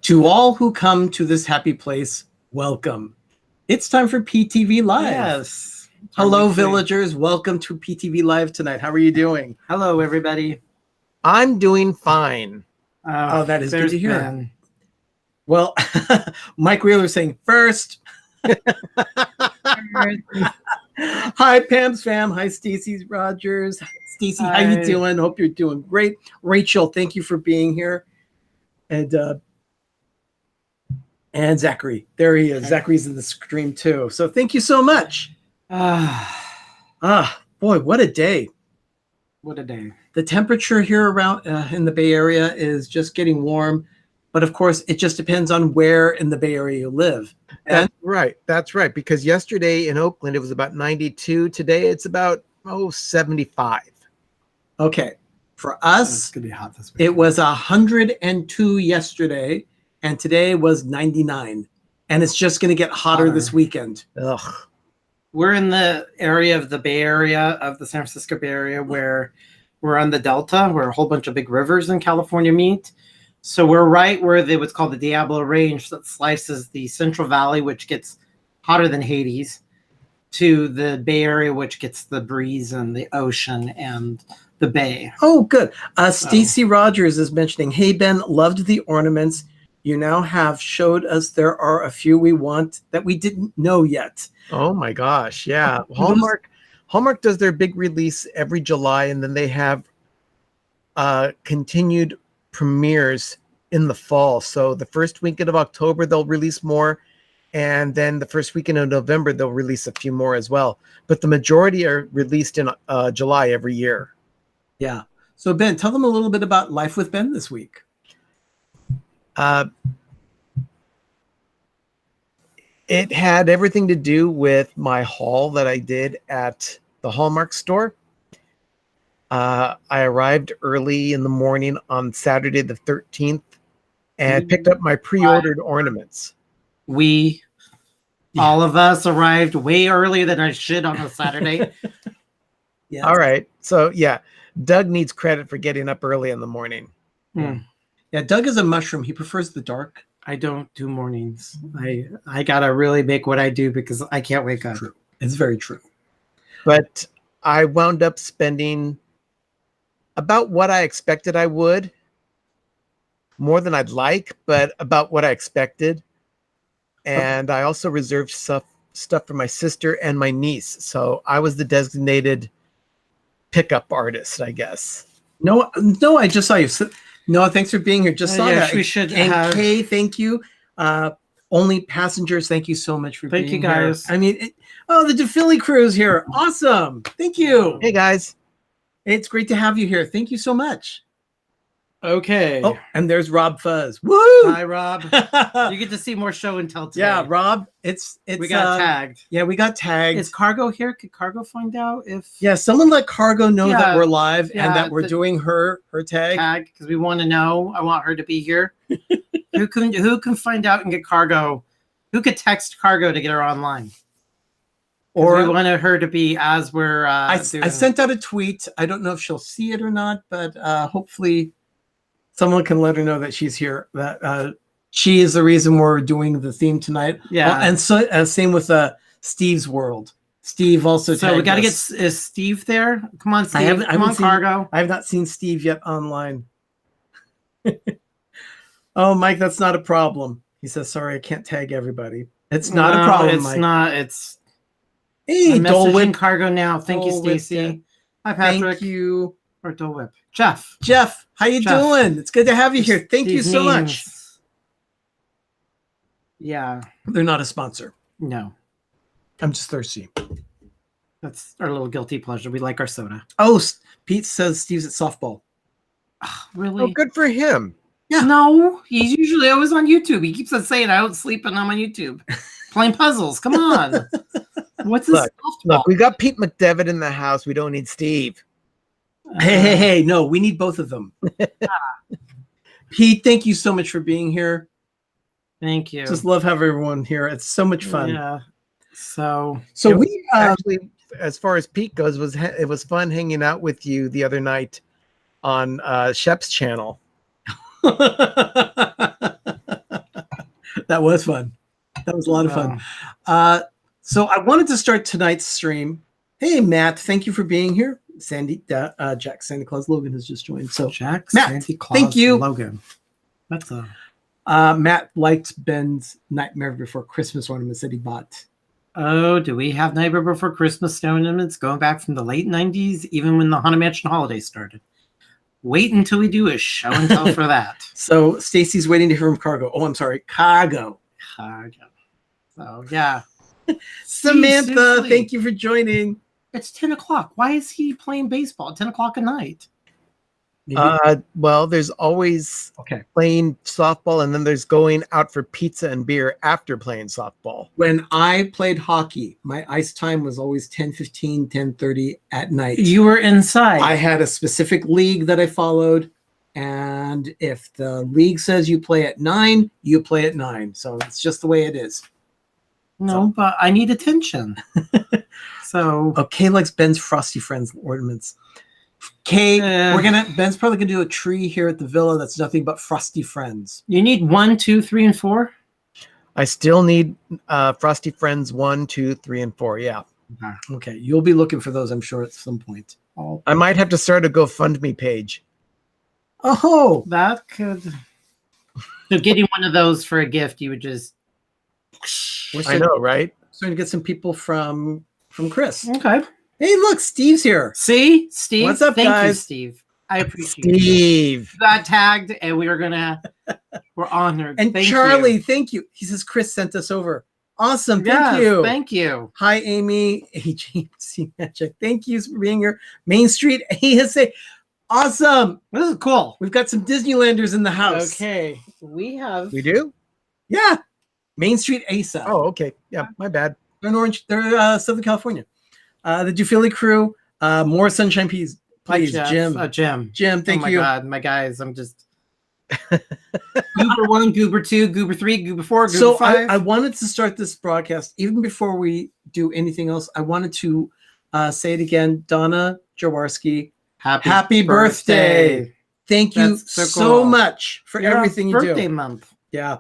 To all who come to this happy place, welcome. It's time for PTV Live. Yes. Hello, villagers. Welcome to PTV Live tonight. How are you doing? Hello, everybody. I'm doing fine. Oh, that is good to hear. Ben. Well, Mike Wheeler saying first. Hi, Pam's fam. Hi, Stacey Rogers. Stacey, how you doing? Hope you're doing great. Rachel, thank you for being here. And Zachary. There he is. Zachary's in the stream too. So thank you so much. Boy, what a day. What a day. The temperature here around in the Bay Area is just getting warm. But of course, it just depends on where in the Bay Area you live. That's right. That's right. Because yesterday in Oakland, it was about 92. Today, it's about 75. Okay. For us, it's gonna be hot this week. It was 102 yesterday, and today was 99. And it's just going to get hotter this weekend. Ugh. We're in the area of the Bay Area, of the San Francisco Bay Area, where we're on the Delta, where a whole bunch of big rivers in California meet. So we're right where what's called the Diablo Range that slices the Central Valley, which gets hotter than Hades, to the Bay Area, which gets the breeze and the ocean and the bay. Oh, good. Stacey Rogers is mentioning, hey, Ben, loved the ornaments. You now have showed us there are a few we want that we didn't know yet. Oh, my gosh. Yeah. Hallmark does their big release every July, and then they have continued premieres in the fall. So the first weekend of October, they'll release more. And then the first weekend of November, they'll release a few more as well. But the majority are released in July every year. Yeah. So, Ben, tell them a little bit about Life with Ben this week. It had everything to do with my haul that I did at the Hallmark store. I arrived early in the morning on Saturday the 13th and picked up my pre-ordered ornaments. All of us arrived way earlier than I should on a Saturday. Yeah. All right. So, yeah, Doug needs credit for getting up early in the morning. Yeah, Doug is a mushroom. He prefers the dark. I don't do mornings. I got to really make what I do because I can't wake up. True. It's very true. But I wound up spending about what I expected I would. More than I'd like, but about what I expected. And I also reserved stuff for my sister and my niece. So I was the designated pickup artist, I guess. No, I just saw you. No, thanks for being here. Just saw that. We should and Kay, thank you. Only passengers, thank you so much for being here. Thank you, guys. I mean, the DuphilyCrew is here. Awesome. Thank you. Hey, guys. It's great to have you here. Thank you so much. Okay. Oh, and there's Rob Fuzz. Woo! Hi, Rob. You get to see more show and tell today. Yeah, Rob. It's we got tagged. Yeah, we got tagged. Is Cargo here? Could Cargo find out if? Yeah, someone let Cargo know that we're live and that we're doing her tag because we want to know. I want her to be here. Who can find out and get Cargo? Who could text Cargo to get her online? Or we wanted her to be as we're. I sent out a tweet. I don't know if she'll see it or not, but hopefully someone can let her know that she's here. That she is the reason we're doing the theme tonight. Yeah, and so same with Stevesworld. Steve also. So we got to get Steve there. Come on, Steve. Come on, Cargo. I have not seen Steve yet online. Oh, Mike, that's not a problem. He says, "Sorry, I can't tag everybody." It's not a problem. It's Mike. not. It's. Hey, Dole Whip. Cargo now. Thank you, Stacy. Hi, Patrick. Thank you. Or Dole Whip. Jeff, how you doing? It's good to have you here. Thank you so much. Yeah. They're not a sponsor. No. I'm just thirsty. That's our little guilty pleasure. We like our soda. Oh, Pete says Steve's at softball. Really? Oh, good for him. Yeah. No, he's usually always on YouTube. He keeps on saying, I don't sleep and I'm on YouTube. Playing puzzles. Come on. What's this? Look, we got Pete McDevitt in the house. We don't need Steve. Hey, no, we need both of them. Pete, thank you so much for being here. Thank you. Just love having everyone here. It's so much fun. Yeah. So we actually, as far as Pete goes, it was fun hanging out with you the other night. 'on Shep's channel. That was fun. That was a lot of fun. So I wanted to start tonight's stream. Hey, Matt, thank you for being here. Jack Santa Claus Logan has just joined. So Jack Matt, Santa Claus thank you. Logan. That's a Matt liked Ben's Nightmare Before Christmas ornaments that he bought. Oh, do we have Nightmare Before Christmas ornaments going back from the late 90s, even when the Haunted Mansion holiday started? Wait until we do a show and tell for that. So Stacy's waiting to hear from Cargo. Oh, I'm sorry, Cargo. So, yeah. Samantha, seriously. thank you for joining. It's 10 o'clock. Why is he playing baseball at 10 o'clock at night? Well, there's always playing softball, and then there's going out for pizza and beer after playing softball. When I played hockey, my ice time was always 10:15, 10:30 at night. You were inside. I had a specific league that I followed, and if the league says you play at 9, you play at 9. So it's just the way it is. No, but I need attention. So Kay likes Ben's Frosty Friends ornaments. Kay, Ben's probably gonna do a tree here at the villa that's nothing but Frosty Friends. you need 1, 2, 3, and 4? I still need Frosty Friends 1, 2, 3, and 4. Yeah. Okay, you'll be looking for those, I'm sure, at some point. I might have to start a GoFundMe page. Oh, That could. So getting one of those for a gift, you would just. I know, right? Starting to get some people from Chris. Okay. Hey, look, Steve's here. See, Steve. What's up, Thank guys? you, Steve. I appreciate it. Steve. You got tagged, and we're honored. And Thank Charlie, you. Thank you. He says Chris sent us over. Awesome. Thank Yes, you. Thank you. Hi, Amy. AJC Magic. Thank you for being here. Main Street ASA. Awesome. This is cool. We've got some Disneylanders in the house. Okay. We do? Yeah. Main Street ASA. Oh, okay. Yeah, my bad. They're in Orange. They're Southern California. The DuphilyCrew. More Sunshine Please, Jeff. Jim. Jim. Jim, thank oh my you. God, my guys. I'm just. Goober 1, Goober 2, Goober 3, Goober 4, Goober So 5. I wanted to start this broadcast, even before we do anything else, I wanted to say it again. Donna Jaworski, happy birthday. Thank you That's so so cool. much for You're everything you birthday do. month. Yeah.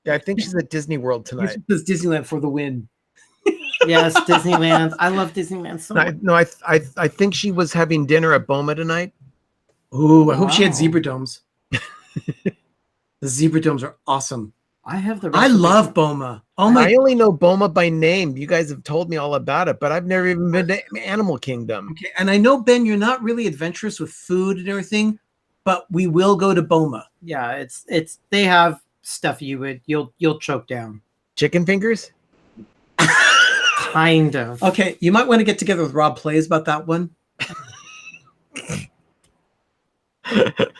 Yeah, I think she's at Disney World tonight. This Disneyland for the win. Yes, Disneyland. I love Disneyland so much. I think she was having dinner at Boma tonight. Ooh, I hope she had Wow. zebra domes. The zebra domes are awesome. I have the. I recipe. love Boma. Oh I my. only know Boma by name. You guys have told me all about it, but I've never even been to Animal Kingdom. Okay, and I know Ben, you're not really adventurous with food and everything, but we will go to Boma. Yeah, it's. They have stuff you'll choke down. Chicken fingers? Kind of. Okay, you might want to get together with Rob Plays about that one.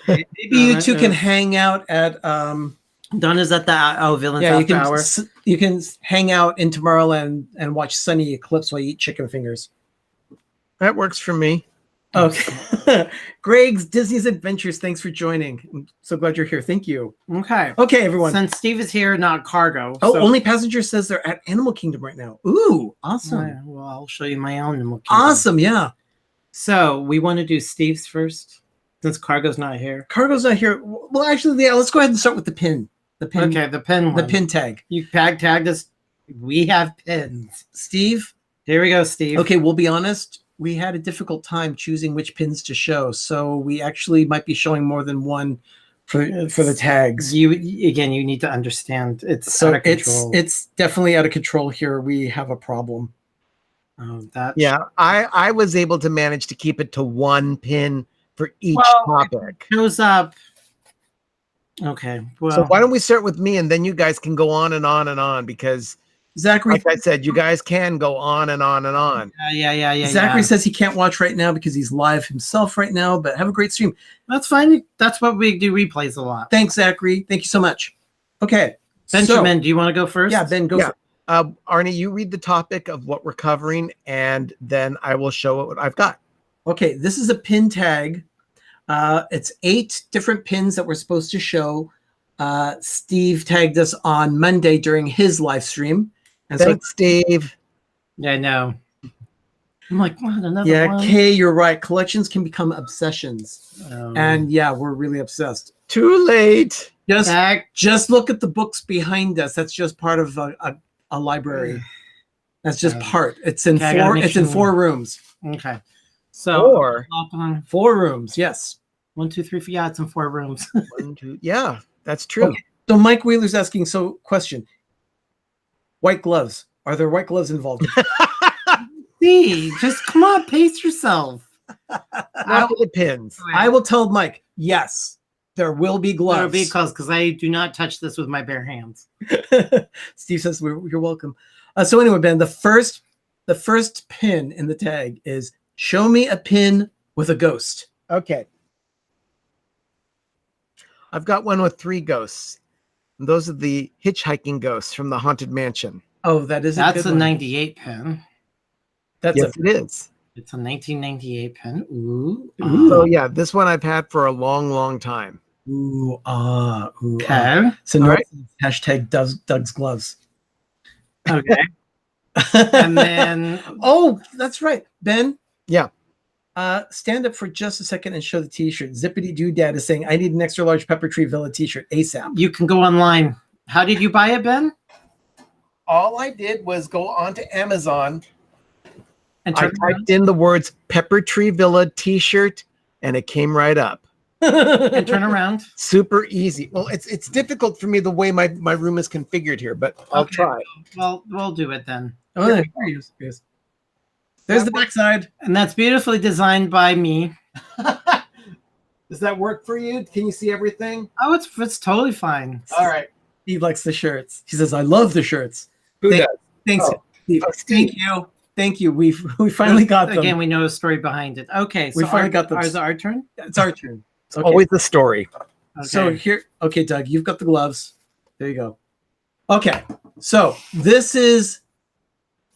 Maybe you two can hang out at Donna's at the Villains you After can Hour. you can hang out in Tomorrowland and watch Sunny Eclipse while you eat chicken fingers. That works for me. Okay. Greg's Disney's Adventures, thanks for joining. I'm so glad you're here. Thank you. Okay. Okay, everyone. Since Steve is here, not Cargo. Oh, so- Only Passenger says they're at Animal Kingdom right now. Ooh, awesome. Yeah, well, I'll show you my own. Animal Kingdom. Awesome, yeah. So we want to do Steve's first, since Cargo's not here. Cargo's not here. Well, actually, yeah, let's go ahead and start with the pin. The pin. Okay, the pin The one. pin tag. You tagged us. We have pins. Steve. Here we go, Steve. Okay, we'll be honest. We had a difficult time choosing which pins to show, so we actually might be showing more than one for the tags. You need to understand. It's So out of control. it's definitely out of control here. We have a problem. That. Yeah, I was able to manage to keep it to one pin for each topic. Shows up. Okay. Well, So why don't we start with me, and then you guys can go on and on and on, because Zachary, like I said, you guys can go on and on and on. Yeah. Zachary says he can't watch right now because he's live himself right now, but have a great stream. That's fine. That's what we do replays a lot. Thanks, Zachary. Thank you so much. Okay. Benjamin, do you want to go first? Yeah, Ben, go Yeah. for it. Arnie, you read the topic of what we're covering, and then I will show what I've got. Okay, this is a pin tag. It's 8 different pins that we're supposed to show. Steve tagged us on Monday during his live stream. And Thanks, Steve. Yeah, I know. I'm like, what, another yeah, one? Kay, you're right. Collections can become obsessions. Oh. And yeah, we're really obsessed. Too late. Just look at the books behind us. That's just part of a library. That's just part. It's in Okay, I gotta four. make It's in sure- 4 rooms. Okay. So Or 4 rooms. Yes. 1, 2, 3, 4. Yeah, it's in 4 rooms. 1, 2. Yeah, that's true. Okay. So Mike Wheeler's asking. So question. White gloves. Are there white gloves involved? See, just come on, pace yourself. Not for the pins. I will tell Mike. Yes, there will be gloves. There will be gloves because I do not touch this with my bare hands. Steve says you're welcome. So anyway, Ben, the first pin in the tag is show me a pin with a ghost. Okay. I've got one with 3 ghosts. And those are the hitchhiking ghosts from the Haunted Mansion. Oh, that's That's a one. 98 pin. That's Yes, it is. It's a 1998 pin. Ooh. So yeah, this one I've had for a long, long time. Ooh. Okay. So All no, right. hashtag Doug's gloves. Okay. And then oh, that's right, Ben. Yeah. Stand up for just a second and show the T-shirt. Zippity Doo Dad is saying, "I need an extra large Pepper Tree Villa T-shirt ASAP." you can go online. How did you buy it, Ben? All I did was go onto Amazon. And I turn around? typed in the words Pepper Tree Villa T-shirt, and it came right up. And turn around. Super easy. Well, it's difficult for me the way my room is configured here, but I'll Okay. try. Well, we'll do it then. Oh, there he is. There's the backside. And that's beautifully designed by me. Does that work for you? Can you see everything? Oh, it's totally fine. All right. Steve likes the shirts. He says, "I love the shirts." Who Thank- does? Thanks, Oh. Steve. Oh, Steve. Thank you. We finally got them. Again, we know a story behind it. Okay, so We finally got them. Is it our turn? It's our turn. It's always the story. Okay. So here, okay, Doug, you've got the gloves. There you go. Okay, so this is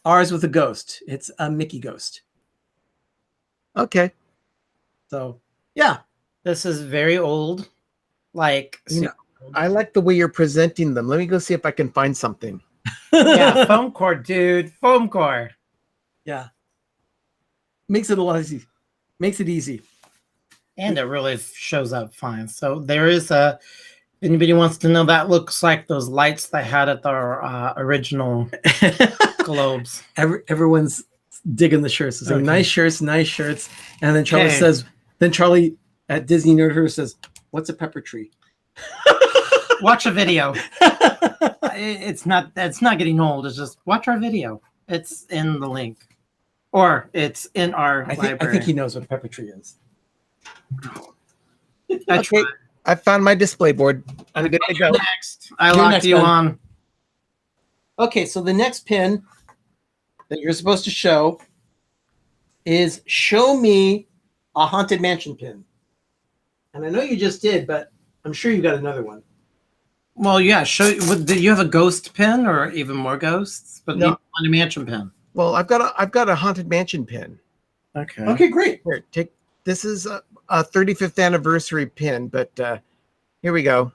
ours with a ghost. It's a Mickey ghost. Okay. So yeah, this is very old. Like, You know, I like the way you're presenting them. Let me go see if I can find something. yeah, foam core, dude. Foam core. yeah. Makes it a lot easy. Makes it easy. And it really shows up fine. So there is a, if anybody wants to know, that looks like those lights they had at the original globes. Everyone's digging the shirts. So Okay. nice shirts, and then Charlie Okay. says. Then Charlie at Disney Nerd Herd says, "What's a pepper tree?" Watch a video. It's not getting old. It's just watch our video. It's in the link, or it's in our I library. think he knows what a pepper tree is. I Okay. tried. I found my display board. I'm good to go. Next, I You're locked next, you Ben. on. Okay, so the next pin that you're supposed to show is show me a Haunted Mansion pin. And I know you just did, but I'm sure you got another one. Well, yeah. Did you have a ghost pin or even more ghosts? But No. you want a mansion pin. Well, I've got a Haunted Mansion pin. Okay. Okay, great. Here, take this is a 35th anniversary pin, but here we go.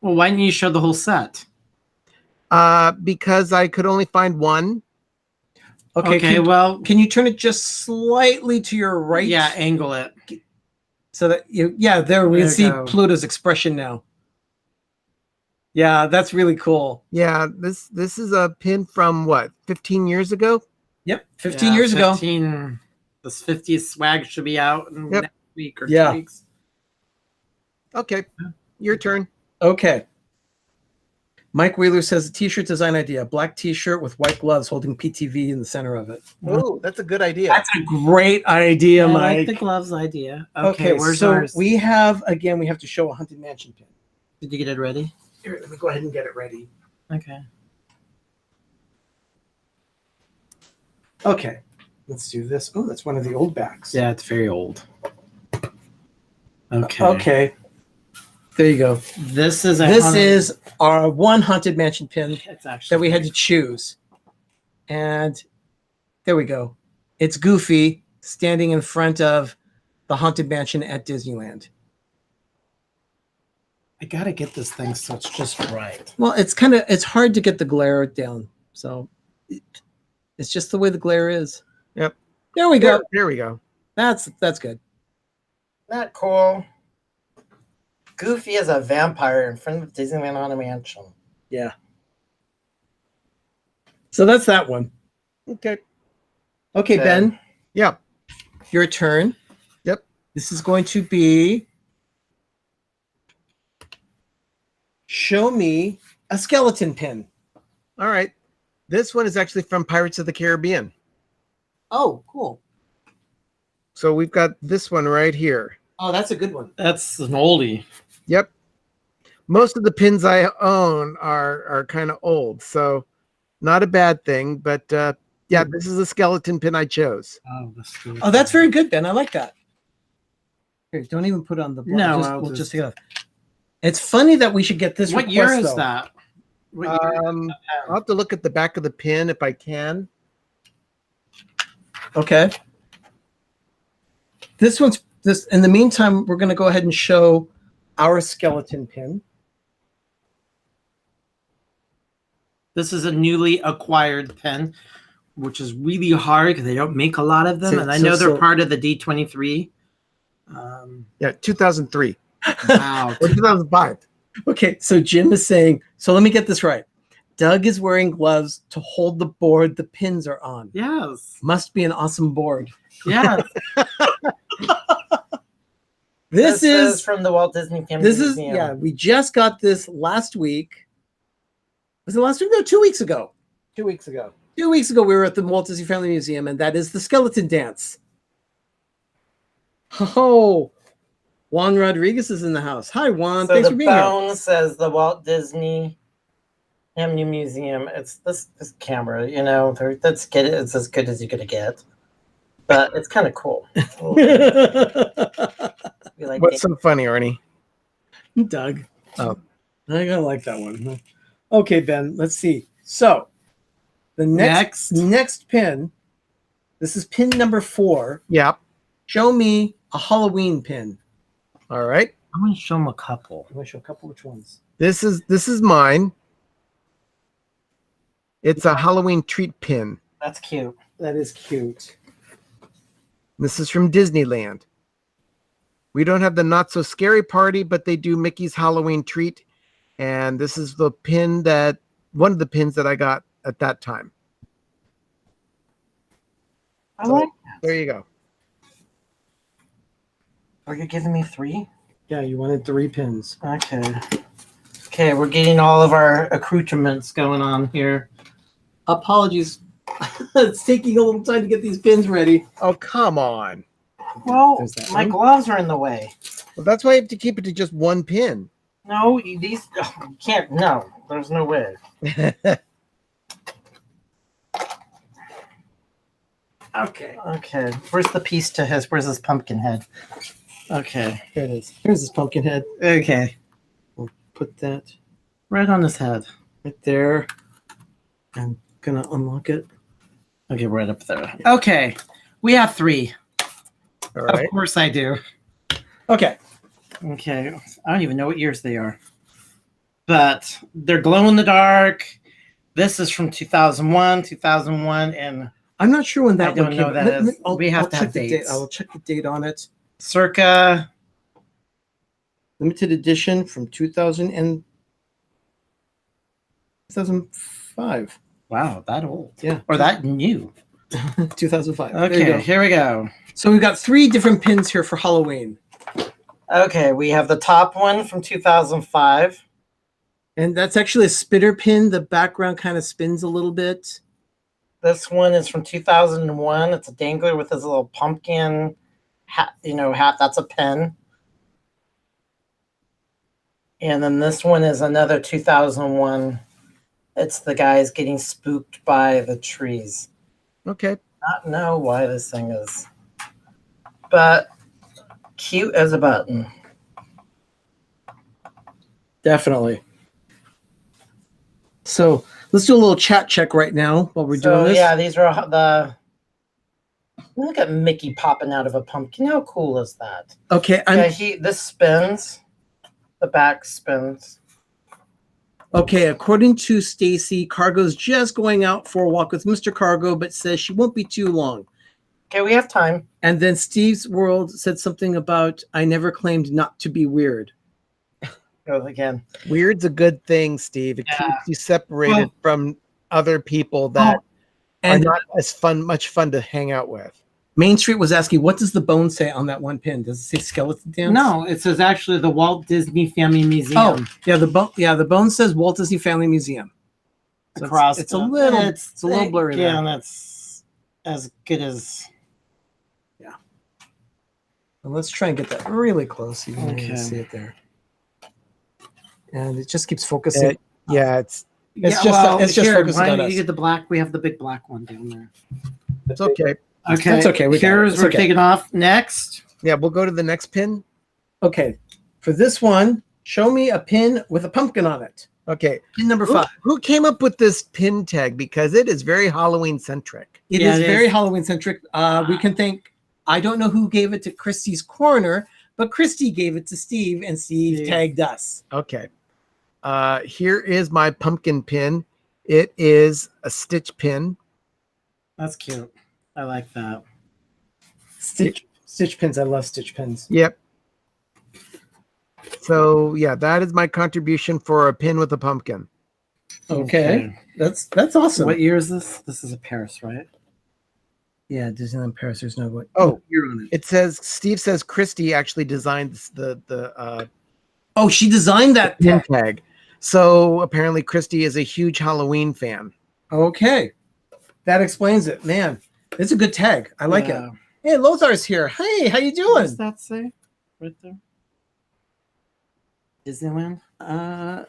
Well, why didn't you show the whole set? Because I could only find one. Okay, Okay. Can Well, you turn it just slightly to your right? yeah. Angle it. So that there we There can you see go. Pluto's expression now. Yeah, that's really cool. Yeah, this is a pin from what, 15 years ago? Yep, 15 Yeah, years ago. 15. This 50th swag should be out in Yep. next week or Yeah. 2 weeks. Okay, your turn. Okay. Mike Wheeler says a t-shirt design idea: black t-shirt with white gloves holding PTV in the center of it. Oh, that's a good idea. That's a great idea, I Mike. like the gloves idea. Okay, where's so ours? we have to show a Haunted Mansion pin. Did you get it ready? Here, let me go ahead and get it ready. Okay. Okay, let's do this. Oh, that's one of the old backs. Yeah, it's very old. Okay. Okay. There you go. This is This is our one Haunted Mansion pin it's actually that we had to choose. And there we go. It's Goofy standing in front of the Haunted Mansion at Disneyland. I gotta get this thing so it's just right. Well, it's hard to get the glare down. So it's just the way the glare is. Yep. There we go. There we go. That's good. That cool. Goofy as a vampire in front of Disneyland Haunted Mansion. Yeah. So that's that one. Okay. Okay, Ben, Yeah. your turn. Yep. This is going to be show me a skeleton pin. All right. This one is actually from Pirates of the Caribbean. Oh, cool. So we've got this one right here. Oh, that's a good one. That's an oldie. Yep. Most of the pins I own are kind of old, so not a bad thing. But yeah, this is a skeleton pin I chose. Oh, that's very good, Ben. I like that. Here, don't even put it on the board. No, We'll just take it off. It's funny that we should get this. What year request, is though. that? What year is that? I'll have to look at the back of the pin if I can. Okay. This one's this. In the meantime, we're going to go ahead and show our skeleton pin. This is a newly acquired pen, which is really hard because they don't make a lot of them. So- and I so- know they're so- part of the D23. Yeah, 2003 Wow. or 2005. Okay, so Jim is saying. So let me get this right. Doug is wearing gloves to hold the board the pins are on. Yes. Must be an awesome board. Yes. This is from the Walt Disney Family this is Museum. yeah. We just got this last week. Was it last week? No, 2 weeks ago. 2 weeks ago. 2 weeks ago, we were at the Walt Disney Family Museum, and that is the skeleton dance. Oh, Juan Rodriguez is in the house. Hi, Juan. So Thanks the for being here. phone says the Walt Disney Family Museum. It's this camera, you know, that's good. It's as good as you're gonna get, but it's kind of cool. We like What's so funny, Arnie? Doug. Oh. I gotta like that one. Okay, Ben. Let's see. So the next pin. This is pin number 4. Yeah. Show me a Halloween pin. All right. I'm gonna show them a couple. I'm gonna show a couple. Which ones? This is mine. It's a Halloween treat pin. That's cute. That is cute. This is from Disneyland. We don't have the not so scary party, but they do Mickey's Halloween treat. And this is the pin one of the pins that I got at that time. I like. There you go. Are you giving me 3? Yeah, you wanted 3 pins. Okay. Okay, we're getting all of our accoutrements going on here. Apologies. It's taking a little time to get these pins ready. Oh, come on. Well, There's that my one. gloves are in the way. Well, that's why you have to keep it to just one pin. No, these you can't. No, there's no way. Okay. Okay, where's the piece to his? Where's his pumpkin head? Okay. Here it is. Here's this pumpkin head. Okay. We'll put that Right on his head. right there. I'm gonna unlock it. Okay, right up there. Okay, we have 3. All right. Of course I do. Okay. Okay, I don't even know what years they are, but they're glow in the dark. This is from 2001, and I'm not sure when that I don't one know came. that is. I'll, We have I'll to check have the date. dates. I will check the date on it. circa. Limited edition from 2000 and 2005. Wow, that old. Yeah. Or that new. 2005. There you Okay, go. here we go. So we've got 3 different pins here for Halloween. Okay, we have the top one from 2005. And that's actually a spitter pin. The background kind of spins a little bit. This one is from 2001. It's a dangler with his little pumpkin hat, hat. That's a pin. And then this one is another 2001. It's the guys getting spooked by the trees. Okay. Not know why this thing is, but cute as a button. Definitely. So let's do a little chat check right now while we're doing this. Yeah, these are the. Look at Mickey popping out of a pumpkin. How cool is that? Okay. This spins. The back spins. Okay, according to Stacy, Cargo's just going out for a walk with Mr. Cargo, but says she won't be too long. Okay, we have time. And then Steve's World said something about I never claimed not to be weird. go again. Weird's a good thing, Steve. It Yeah. keeps you separated Well- from other people that are And not as much fun to hang out with. Main Street was asking, what does the bone say on that one pin? Does it say skeleton dance? No, it says actually the Walt Disney Family Museum. Oh, yeah, the bone. Yeah, the bone says Walt Disney Family Museum. So Across it's a little, it's a little blurry. Yeah, there. that's as good as. And let's try and get that really close so you can Okay. see it there. And it just keeps focusing. Yeah, it's It's just here, focusing why on don't us. you get the black. We have the big black one down there. okay. Okay, That's okay, we got it. Here's It's we're okay. taking off next. Yeah, we'll go to the next pin. Okay, for this one, show me a pin with a pumpkin on it. Okay. Pin number Who, 5. who came up with this pin tag? Because it is very Halloween centric. It Yeah, is it very is. Halloween centric. We can thank, I don't know who gave it to Christie's Corner, but Christy gave it to Steve, and Steve Steve. tagged us. Okay. Here is my pumpkin pin. It is a stitch pin. That's cute. I like that. Stitch pins. I love stitch pins. Yep. So yeah, that is my contribution for a pin with a pumpkin. Okay. That's awesome. What year is this? This is a Paris, right? Yeah, Disneyland Paris. There's no what. Oh. You're on it. It says Steve says Christy actually designed the Oh, she designed that pin tag. tag. So apparently Christy is a huge Halloween fan. Okay, that explains it. Man, it's a good tag. I like it. Hey, Lothar's here. Hey, how you What doing? does that say? Right there. Disneyland.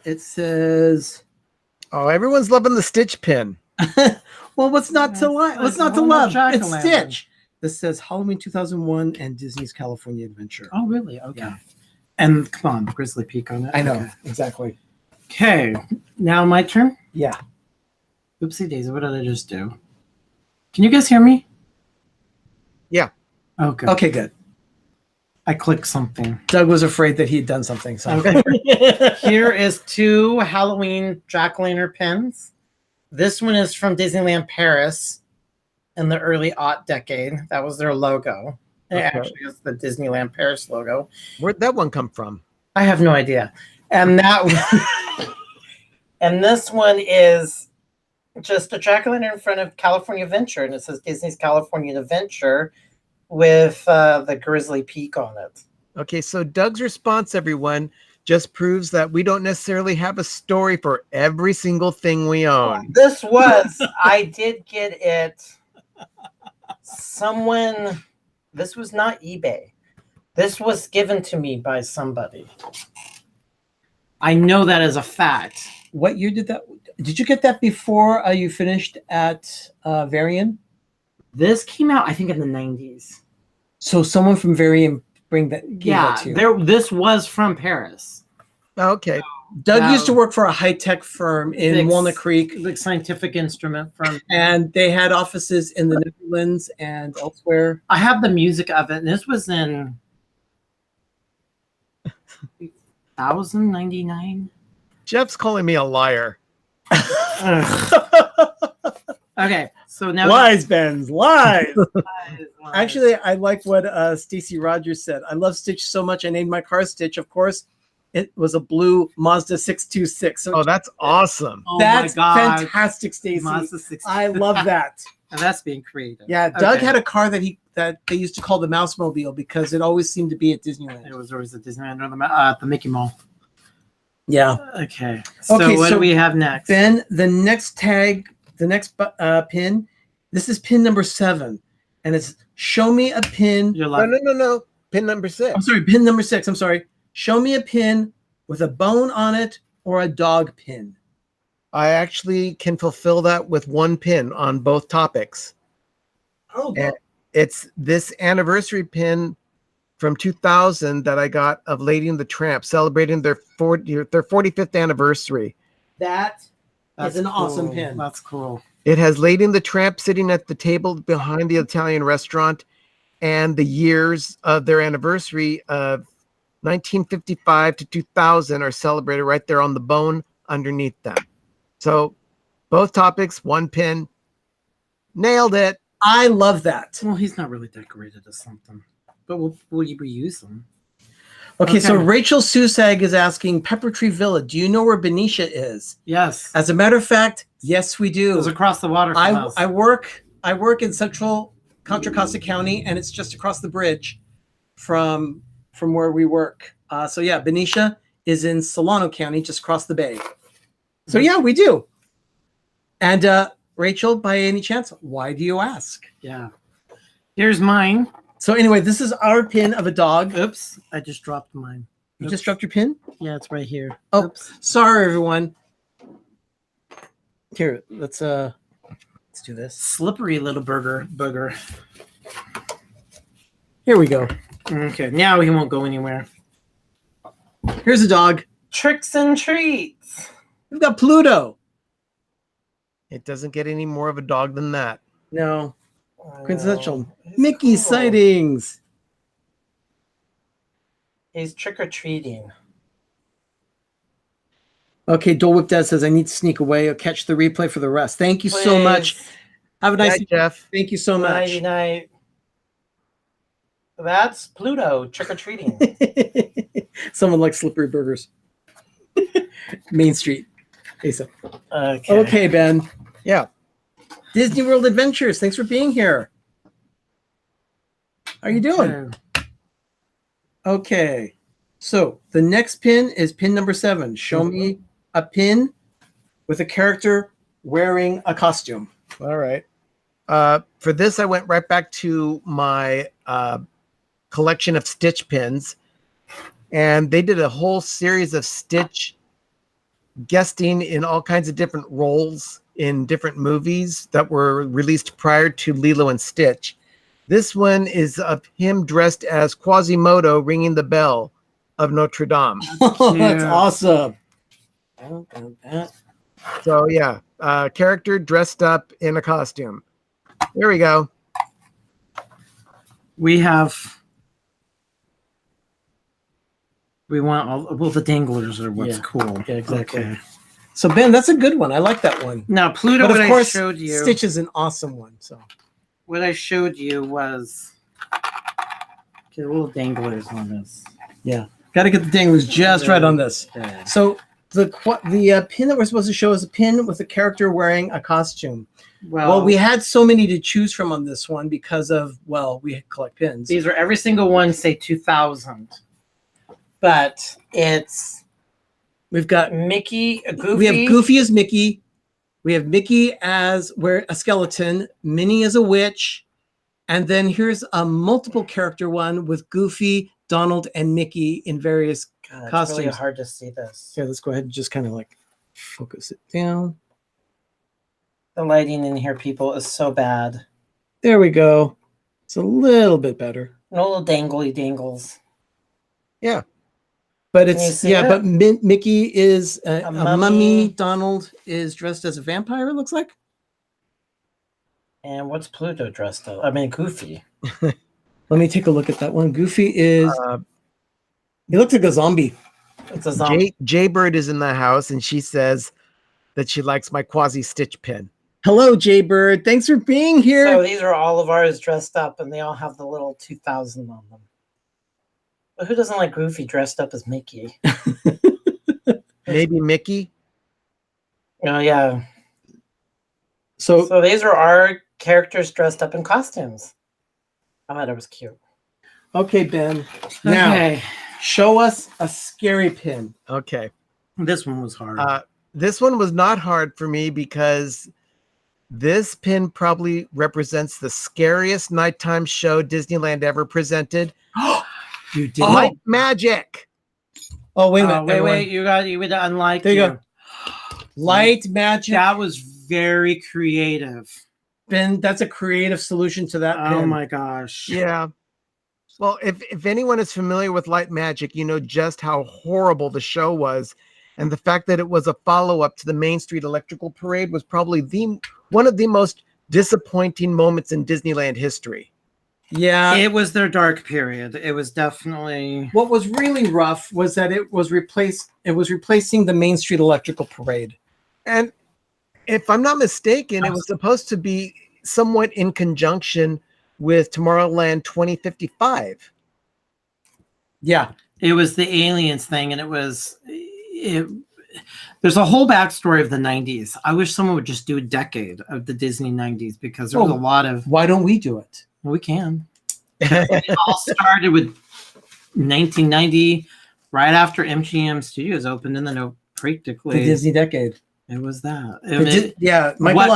It says. Oh, everyone's loving the stitch pin. Well, what's not to like? What's It's not to Halloween love? It's Jack-o'-lantern. Stitch. This says Halloween 2001 and Disney's California Adventure. Oh, really? Okay. Yeah. And come on, Grizzly Peak on it. I know exactly. Okay. Now my turn. Yeah. Oopsie daisy. What did I just do? Can you guys hear me? Yeah. Oh, good. Okay, good. I clicked something. Doug was afraid that he had done something. So. Okay. Here is 2 Halloween jack-o'-lantern pins. This one is from Disneyland Paris in the early aught decade. That was their logo. It Okay. actually is the Disneyland Paris logo. Where'd that one come from? I have no idea. And that one, and this one is just a jack-o'-lantern in front of California Adventure, and it says Disney's California Adventure with the Grizzly Peak on it. Okay, so Doug's response, everyone, just proves that we don't necessarily have a story for every single thing we own. This was, I did get it. This was not eBay. This was given to me by somebody. I know that as a fact. What year did that? Did you get that before you finished at Varian? This came out, I think, in the 90s. So someone from Varian gave that to you. This was from Paris. Okay. Doug used to work for a high-tech firm in Big- Walnut Creek, The scientific instrument from. and they had offices in the Netherlands and elsewhere. I have the music of it, and this was in 1099. Jeff's calling me a liar. Okay, so now Lies, Benz, lies. Lies. Actually, I like what Stacy Rogers said. I love Stitch so much. I named my car Stitch. Of course, it was a blue Mazda 626. So Oh, that's awesome. Oh that's my God. fantastic, Stacy. Mazda 6. I love that. And that's being creative. Yeah, Doug Okay. had a car that they used to call the Mouse Mobile because it always seemed to be at Disneyland. It was always the Disneyland or the Mickey Mall. Yeah. Okay. So Okay, what so do we have next? Then the next tag, the next pin, this is pin number 7, and it's show me a pin. You're No, like, no. Pin number 6. I'm sorry, pin number 6. I'm sorry. Show me a pin with a bone on it or a dog pin. I actually can fulfill that with one pin on both topics. Oh, And it's this anniversary pin from 2000 that I got of Lady and the Tramp celebrating their 45th anniversary. that that's is an awesome cool. pin. That's cool. It has Lady and the Tramp sitting at the table behind the Italian restaurant, and the years of their anniversary of 1955 to 2000 are celebrated right there on the bone underneath them. So both topics, one pin. Nailed it. I love that. Well, he's not really decorated as something, but will you reuse them? Okay, so Okay. Rachel Susag is asking Pepper Tree Villa, do you know where Benicia is? Yes. As a matter of fact, yes, we It do. was across the water from us. I work in central Contra Costa County, and it's just across the bridge from where we work. So yeah, Benicia is in Solano County, just across the bay. So yeah, we do. And Rachel, by any chance, why do you ask? Yeah. Here's mine. So anyway, this is our pin of a dog. Oops. I just dropped mine. You Oops. just dropped your pin? Yeah, it's right here. Oh, Oops. sorry, everyone. Here, let's do this. Slippery little booger. Here we go. Okay, now he won't go anywhere. Here's a dog. Tricks and treats. We've got Pluto. It doesn't get any more of a dog than that. No, quintessential He's Mickey cool. sightings. He's trick or treating. Okay, Dole Whip Dad says I need to sneak away. I'll catch the replay for the rest. Thank you so much. Have a nice Night, Jeff. Thank you so much. Nighty night. That's Pluto trick or treating. Someone likes slippery burgers. Main Street. Asa. Okay. Okay, Ben. Yeah. Disney World Adventures. Thanks for being here. How are you doing? Okay. So the next pin is pin number 7. Show me a pin with a character wearing a costume. All right. For this, I went right back to my collection of Stitch pins, and they did a whole series of Stitch guesting in all kinds of different roles in different movies that were released prior to Lilo and Stitch. This one is of him dressed as Quasimodo ringing the bell of Notre Dame. Oh, that's Yeah. awesome. So yeah, character dressed up in a costume. There we go. We want all, well, the danglers are what's Yeah. cool. Yeah, exactly. Okay. So Ben, that's a good one. I like that one. Now Pluto, But what of I course, showed you. Stitch is an awesome one. So What I showed you was okay, little danglers on this. yeah, got to get the danglers just right on this. Okay. So the pin that we're supposed to show is a pin with a character wearing a costume. Well, we had so many to choose from on this one because of, well, we collect pins. these are every single one say 2000, but it's We've got Mickey, Goofy. we have Goofy as Mickey. We have Mickey as a skeleton, Minnie as a witch, and then here's a multiple character one with Goofy, Donald, and Mickey in various God, it's costumes. really hard to see this. Here, let's go ahead and just kind of like focus it down. The lighting in here, people, is so bad. There we go. It's a little bit better. No little dangly dangles. But Can you it's, see yeah, it? but Mickey is a mummy. mummy. Donald is dressed as a vampire, it looks like. And what's Pluto dressed up? I mean, Goofy. Let me take a look at that one. Goofy is, Uh, he looks like a zombie. It's a zombie. Jaybird is in the house, and she says that she likes my Quasi Stitch pin. Hello, Jaybird. Thanks for being here. So these are all of ours dressed up, and they all have the little 2000 on them. But who doesn't like Goofy dressed up as Mickey? Maybe Mickey. Oh, yeah. So So these are our characters dressed up in costumes. I thought it was cute. okay, Ben. Now Okay. show us a scary pin. Okay. This one was hard. This one was not hard for me because this pin probably represents the scariest nighttime show Disneyland ever presented. You did. Light Magic. Oh, wait a minute. wait, everyone. wait. You would unlike There you go. Light magic. That was very creative. Ben, that's a creative solution to that pin. Oh my gosh. Yeah. Well, if anyone is familiar with Light Magic, you know just how horrible the show was. And the fact that it was a follow-up to the Main Street Electrical Parade was probably one of the most disappointing moments in Disneyland history. Yeah. It was their dark period. It was definitely What was really rough was that it was replacing the Main Street Electrical Parade. And if I'm not mistaken, it was supposed to be somewhat in conjunction with Tomorrowland 2055. Yeah. It was the aliens thing, and there's a whole backstory of the 90s. I wish someone would just do a decade of the Disney 90s because there was a lot of. Why don't we do it? Well, we can. It all started with 1990, right after MGM Studios opened, and then practically The Disney decade. it was that. Michael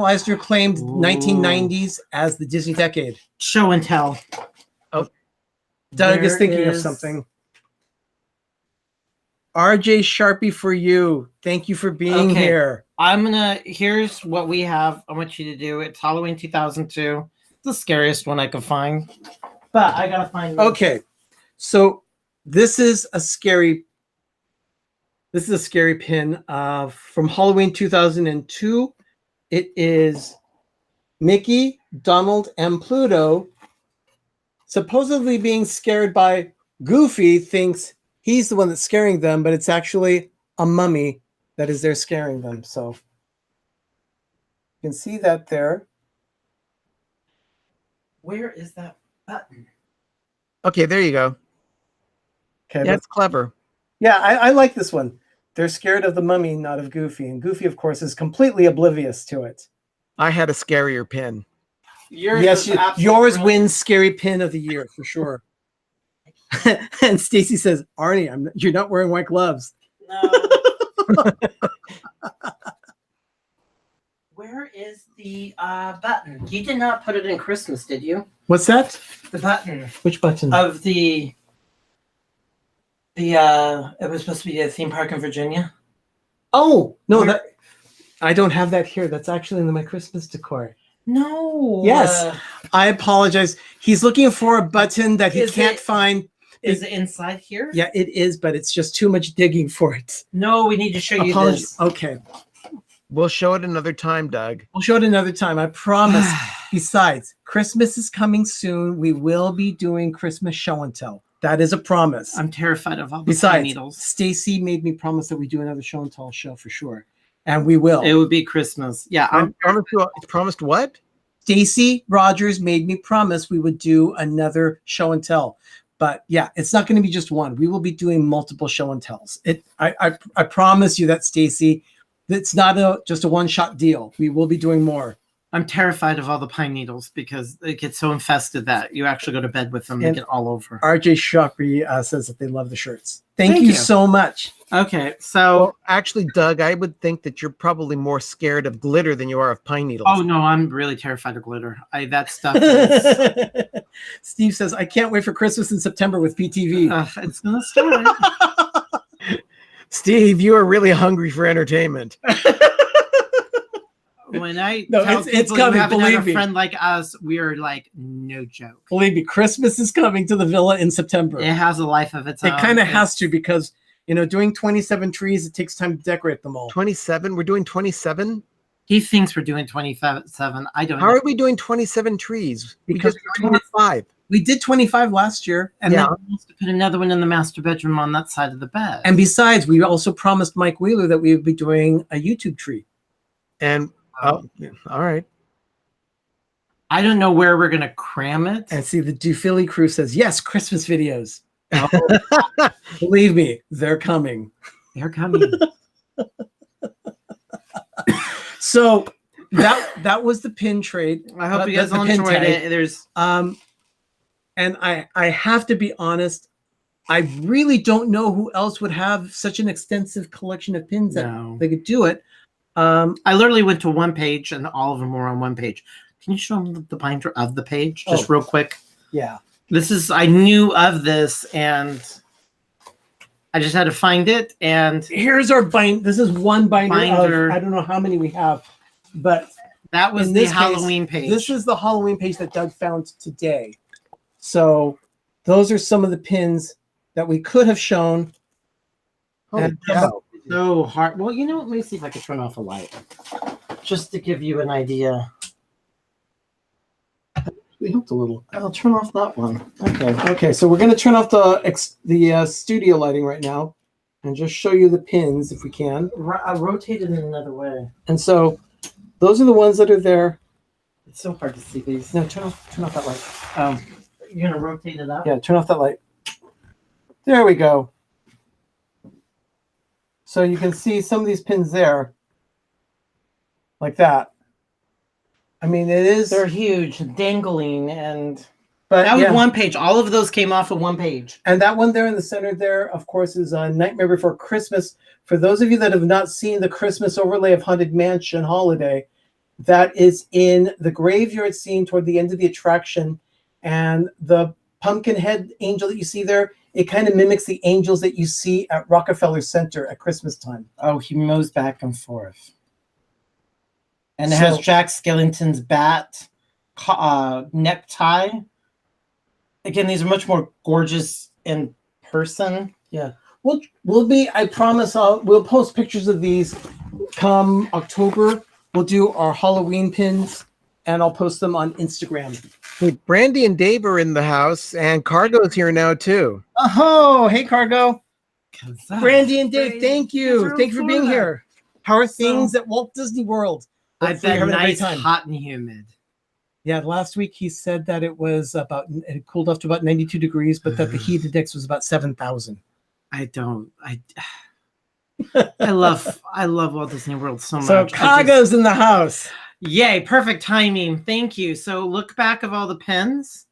Eisner claimed 1990s as the Disney decade. Show and tell. Oh, Doug is thinking of something. RJ Sharpie for you. Thank you for being here. Here's what we have. I want you to do. It's Halloween 2002. It's the scariest one I could find. But I gotta find. Okay, so this is a scary pin from Halloween 2002. It is Mickey, Donald, and Pluto supposedly being scared by Goofy. Thinks he's the one that's scaring them, but it's actually a mummy that is there scaring them. So you can see that there. Where is that button? Okay, there you go. Okay, that's clever. Yeah, I like this one. They're scared of the mummy, not of Goofy. And Goofy, of course, is completely oblivious to it. I had a scarier pin. Yours wins scary pin of the year for sure. And Stacy says, Arnie, you're not wearing white gloves. No. Where is the button? You did not put it in Christmas, did you? What's that? The button. Which button? Of it was supposed to be a theme park in Virginia. Oh, no, I don't have that here. That's actually in my Christmas decor. No. Yes. I apologize. He's looking for a button that he can't find. Is it inside here? Yeah, it is, but it's just too much digging for it. No, we need to show you this. Okay. We'll show it another time, Doug. We'll show it another time. I promise. Besides, Christmas is coming soon. We will be doing Christmas show and tell. That is a promise. I'm terrified of all the pine needles. Stacy made me promise that we do another show and tell show for sure. And we will. It would be Christmas. Yeah. Promised what? Stacy Rogers made me promise we would do another show and tell. But yeah, it's not going to be just one. We will be doing multiple show and tells. I promise you that, Stacy. It's not just a one-shot deal. We will be doing more. I'm terrified of all the pine needles because they get so infested that you actually go to bed with them. They get all over. RJ Shopry says that they love the shirts. Thank you so much. Okay, so well, actually, Doug, I would think that you're probably more scared of glitter than you are of pine needles. Oh no, I'm really terrified of glitter. That stuff is... Steve says, I can't wait for Christmas in September with PTV. It's gonna start. Steve, you are really hungry for entertainment. When I tell people you have another friend like us, we are like, no joke. Believe me, Christmas is coming to the villa in September. It has a life of its own. It kind of has to because, doing 27 trees, it takes time to decorate them all. 27? We're doing 27? He thinks we're doing 27. I don't know. How are we doing 27 trees? Because we did 25. We did 25 last year. And then we have to put another one in the master bedroom on that side of the bed. And besides, we also promised Mike Wheeler that we would be doing a YouTube tree. And all right. I don't know where we're going to cram it. And see, the TheDuphilyCrew says, yes, Christmas videos. Believe me, they're coming. They're coming. So that was the pin trade. I hope you guys all enjoyed it. There's and I have to be honest, I really don't know who else would have such an extensive collection of pins that they could do it. I literally went to one page and all of them were on one page. Can you show them the binder of the page just real quick? Yeah. I knew of this and I just had to find it. And here's our binder. This is one binder of, I don't know how many we have, but that was the Halloween page. This is the Halloween page that Doug found today. So those are some of the pins that we could have shown. So hard. Well, let me see if I can turn off a light just to give you an idea. We helped a little. I'll turn off that one. Okay. So we're going to turn off the studio lighting right now and just show you the pins if we can. I rotated it another way. And so those are the ones that are there. It's so hard to see these. No, turn off that light. You're going to rotate it up? Yeah, turn off that light. There we go. So you can see some of these pins there, like that. I mean, it is. They're huge, dangling, and But that was yeah. one page. All of those came off of one page. And that one there in the center there, of course, is Nightmare Before Christmas. For those of you that have not seen the Christmas overlay of Haunted Mansion Holiday, that is in the graveyard scene toward the end of the attraction. And the pumpkin head angel that you see there, it kind of mimics the angels that you see at Rockefeller Center at Christmas time. Oh, he moves back and forth. And it has Jack Skellington's bat necktie. Again, these are much more gorgeous in person. Yeah. We'll be, I promise, we'll post pictures of these come October. We'll do our Halloween pins, and I'll post them on Instagram. Wait, Brandy and Dave are in the house, and Cargo's here now too. Oh, hey, Cargo. Brandy and Dave, thank you. Thank you for being here. How are things at Walt Disney World? I bet nice, hot and humid. Yeah, last week he said that it was it cooled off to about 92 degrees, but that the heat index was about 7,000. I love Walt Disney World so much. So Cargo's in the house. Yay, perfect timing. Thank you. So look back of all the pins.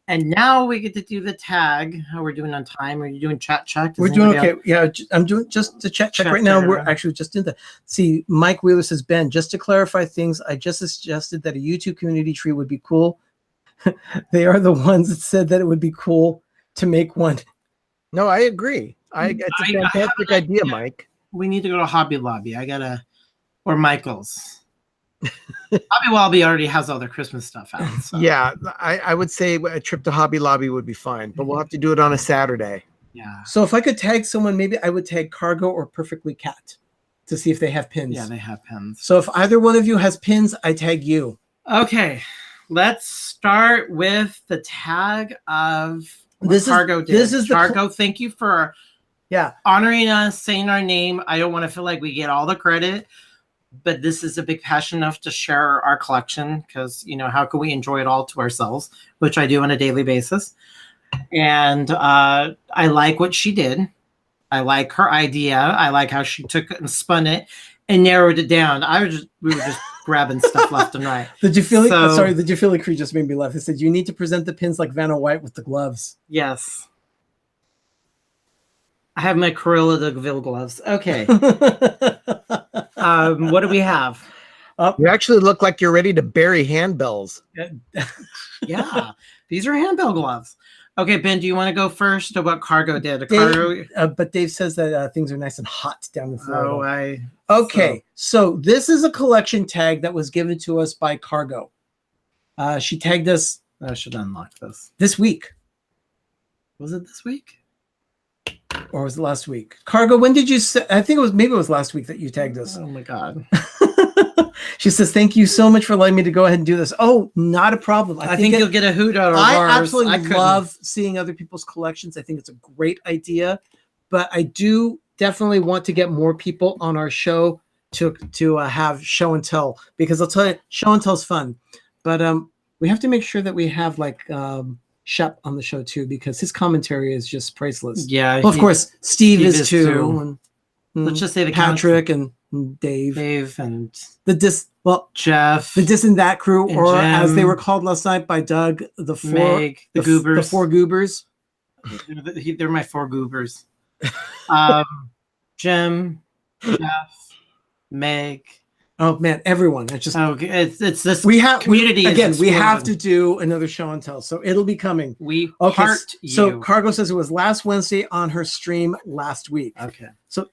And now we get to do the tag. How we're doing on time? Are you doing chat check? We're doing okay. Yeah, I'm doing just the chat check right now. We're actually just in the. See, Mike Wheeler says, Ben, just to clarify things, I just suggested that a YouTube community tree would be cool. They are the ones that said that it would be cool to make one. No, I agree. It's a fantastic idea, Mike. We need to go to Hobby Lobby. Or Michael's. Hobby Lobby already has all their Christmas stuff out. So. Yeah, I would say a trip to Hobby Lobby would be fine, but we'll have to do it on a Saturday. Yeah. So if I could tag someone, maybe I would tag Cargo or Perfectly Cat to see if they have pins. Yeah, they have pins. So if either one of you has pins, I tag you. Okay, let's start with the tag of Cargo did. This is Cargo. Thank you for honoring us, saying our name. I don't want to feel like we get all the credit. But this is a big passion enough to share our collection because, how can we enjoy it all to ourselves, which I do on a daily basis. And I like what she did. I like her idea. I like how she took it and spun it and narrowed it down. We were just grabbing stuff left and right. The TheDuphilyCrew just made me laugh. They said, you need to present the pins like Vanna White with the gloves. Yes. I have my Cruella de Vil gloves. Okay. What do we have? You actually look like you're ready to bury handbells. Yeah, these are handbell gloves. Okay, Ben, do you want to go first to what Cargo did? But Dave says that things are nice and hot down in Florida. Okay, so this is a collection tag that was given to us by Cargo. She tagged us. I should unlock this week. Was it this week? Or was it last week? Cargo, when did you say? I think it was last week that you tagged us. Oh my God. She says, thank you so much for letting me to go ahead and do this. Oh, not a problem. I think you'll get a hoot out of ours. I absolutely love seeing other people's collections. I think it's a great idea, but I do definitely want to get more people on our show to have show and tell, because I'll tell you, show and tell is fun, but we have to make sure that we have Shep on the show too, because his commentary is just priceless. Yeah. Well, of course, Steve is too. And, let's just say the Patrick and Dave and Jeff, the Dis and That Crew, or Jim, as they were called last night by Doug, the Goobers. The four Goobers. They're my four Goobers. Jim, Jeff, Meg. Oh man, everyone! It's just it's this community. We have to do another show and tell, so it'll be coming. Heart you. So Cargo says it was last Wednesday on her stream last week. Okay. So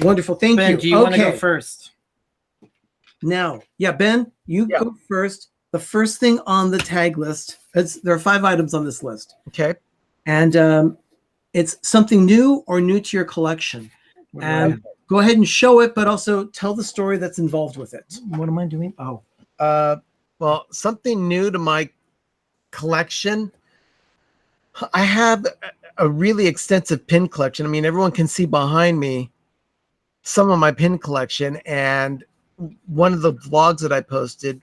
wonderful. Thank you. Do you want to go first? Now, Ben, you go first. The first thing on the tag list. There are 5 items on this list. Okay. And it's something new or new to your collection. And go ahead and show it, but also tell the story that's involved with it. What am I doing? Well, something new to my collection. I have a really extensive pin collection. I mean, everyone can see behind me some of my pin collection. And one of the vlogs that I posted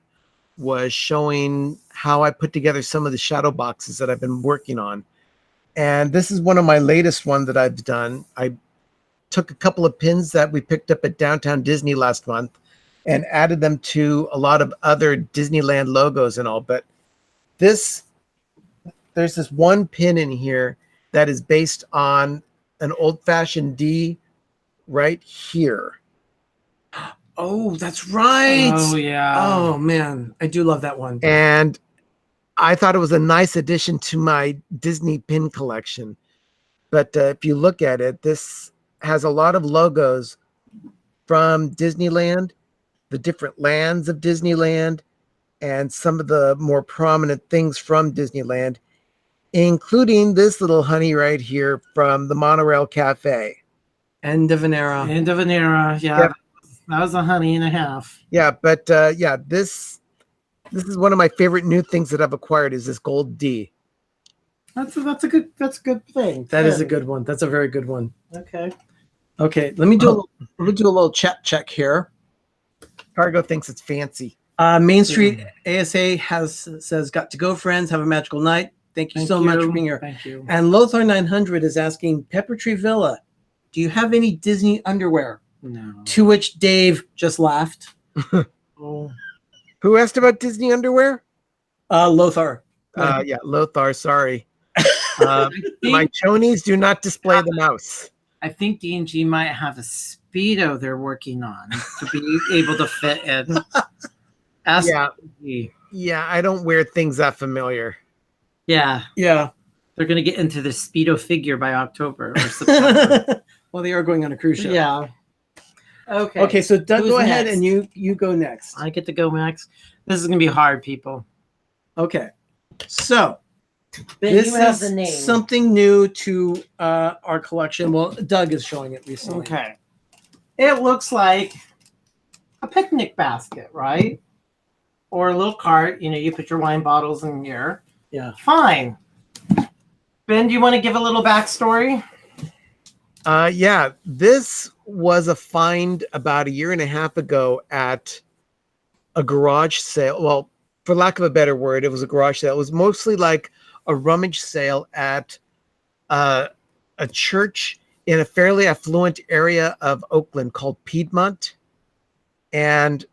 was showing how I put together some of the shadow boxes that I've been working on. And this is one of my latest one that I've done. I took a couple of pins that we picked up at Downtown Disney last month and added them to a lot of other Disneyland logos and all. But there's this one pin in here that is based on an old-fashioned D right here. Oh, that's right. Oh yeah. Oh man, I do love that one. And I thought it was a nice addition to my Disney pin collection. But if you look at it, this has a lot of logos from Disneyland, the different lands of Disneyland, and some of the more prominent things from Disneyland, including this little honey right here from the Monorail Cafe. End of an era. End of an era. Yeah. Yep. That was a honey and a half. Yeah, but yeah, this is one of my favorite new things that I've acquired is this gold D. That's a good thing. That is a good one. That's a very good one. Okay. Okay, let me do a little chat check here. Cargo thinks it's fancy. Main Street ASA says, "Got to go, friends. Have a magical night. Thank you so much for being here." Thank you. And Lothar 900 is asking, Pepper Tree Villa, do you have any Disney underwear? No. To which Dave just laughed. Oh. Who asked about Disney underwear? Lothar. Yeah, Lothar, sorry. My chonies do not display the mouse. I think D&G might have a Speedo they're working on to be able to fit in. Ask Yeah. D&G. Yeah, I don't wear things that familiar. Yeah. Yeah. They're going to get into the Speedo figure by October or September. Well, they are going on a cruise ship. Yeah. Okay. Okay, so Doug, Who's go ahead next? and you go next. I get to go next. This is going to be hard, people. Okay. So Ben, this you have is the name. something new to our collection. Well, Doug is showing it recently. Okay. It looks like a picnic basket, right? Or a little cart. You know, you put your wine bottles in here. Yeah. Fine. Ben, do you want to give a little backstory? Yeah, this was a find about a year and a half ago at a garage sale. Well, for lack of a better word, it was a garage sale. It was mostly like a rummage sale at a church in a fairly affluent area of Oakland called Piedmont. And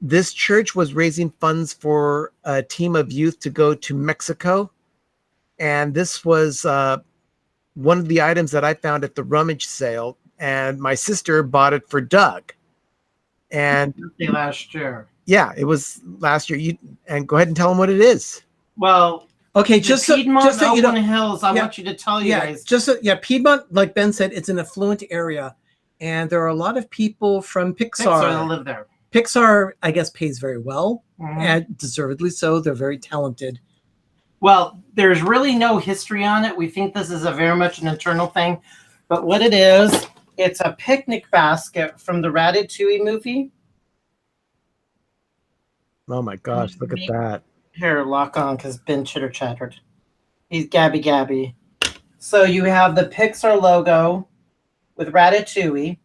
this church was raising funds for a team of youth to go to Mexico. And this was one of the items that I found at the rummage sale. And my sister bought it for Doug. And Last year. yeah, it was last year. And go ahead and tell them what it is. Well, Okay, the just so Piedmont you Oakland know, Hills, I yeah, want you to tell you yeah, guys. Piedmont, like Ben said, it's an affluent area, and there are a lot of people from Pixar Pixar. live there. Pixar, I guess, pays very well, Mhm. and deservedly so. They're very talented. Well, there's really no history on it. We think this is a very much an internal thing. But what it is, it's a picnic basket from the Ratatouille movie. Oh my gosh, look at that. Here, lock on because Ben chitter chattered. He's Gabby. So you have the Pixar logo with Ratatouille.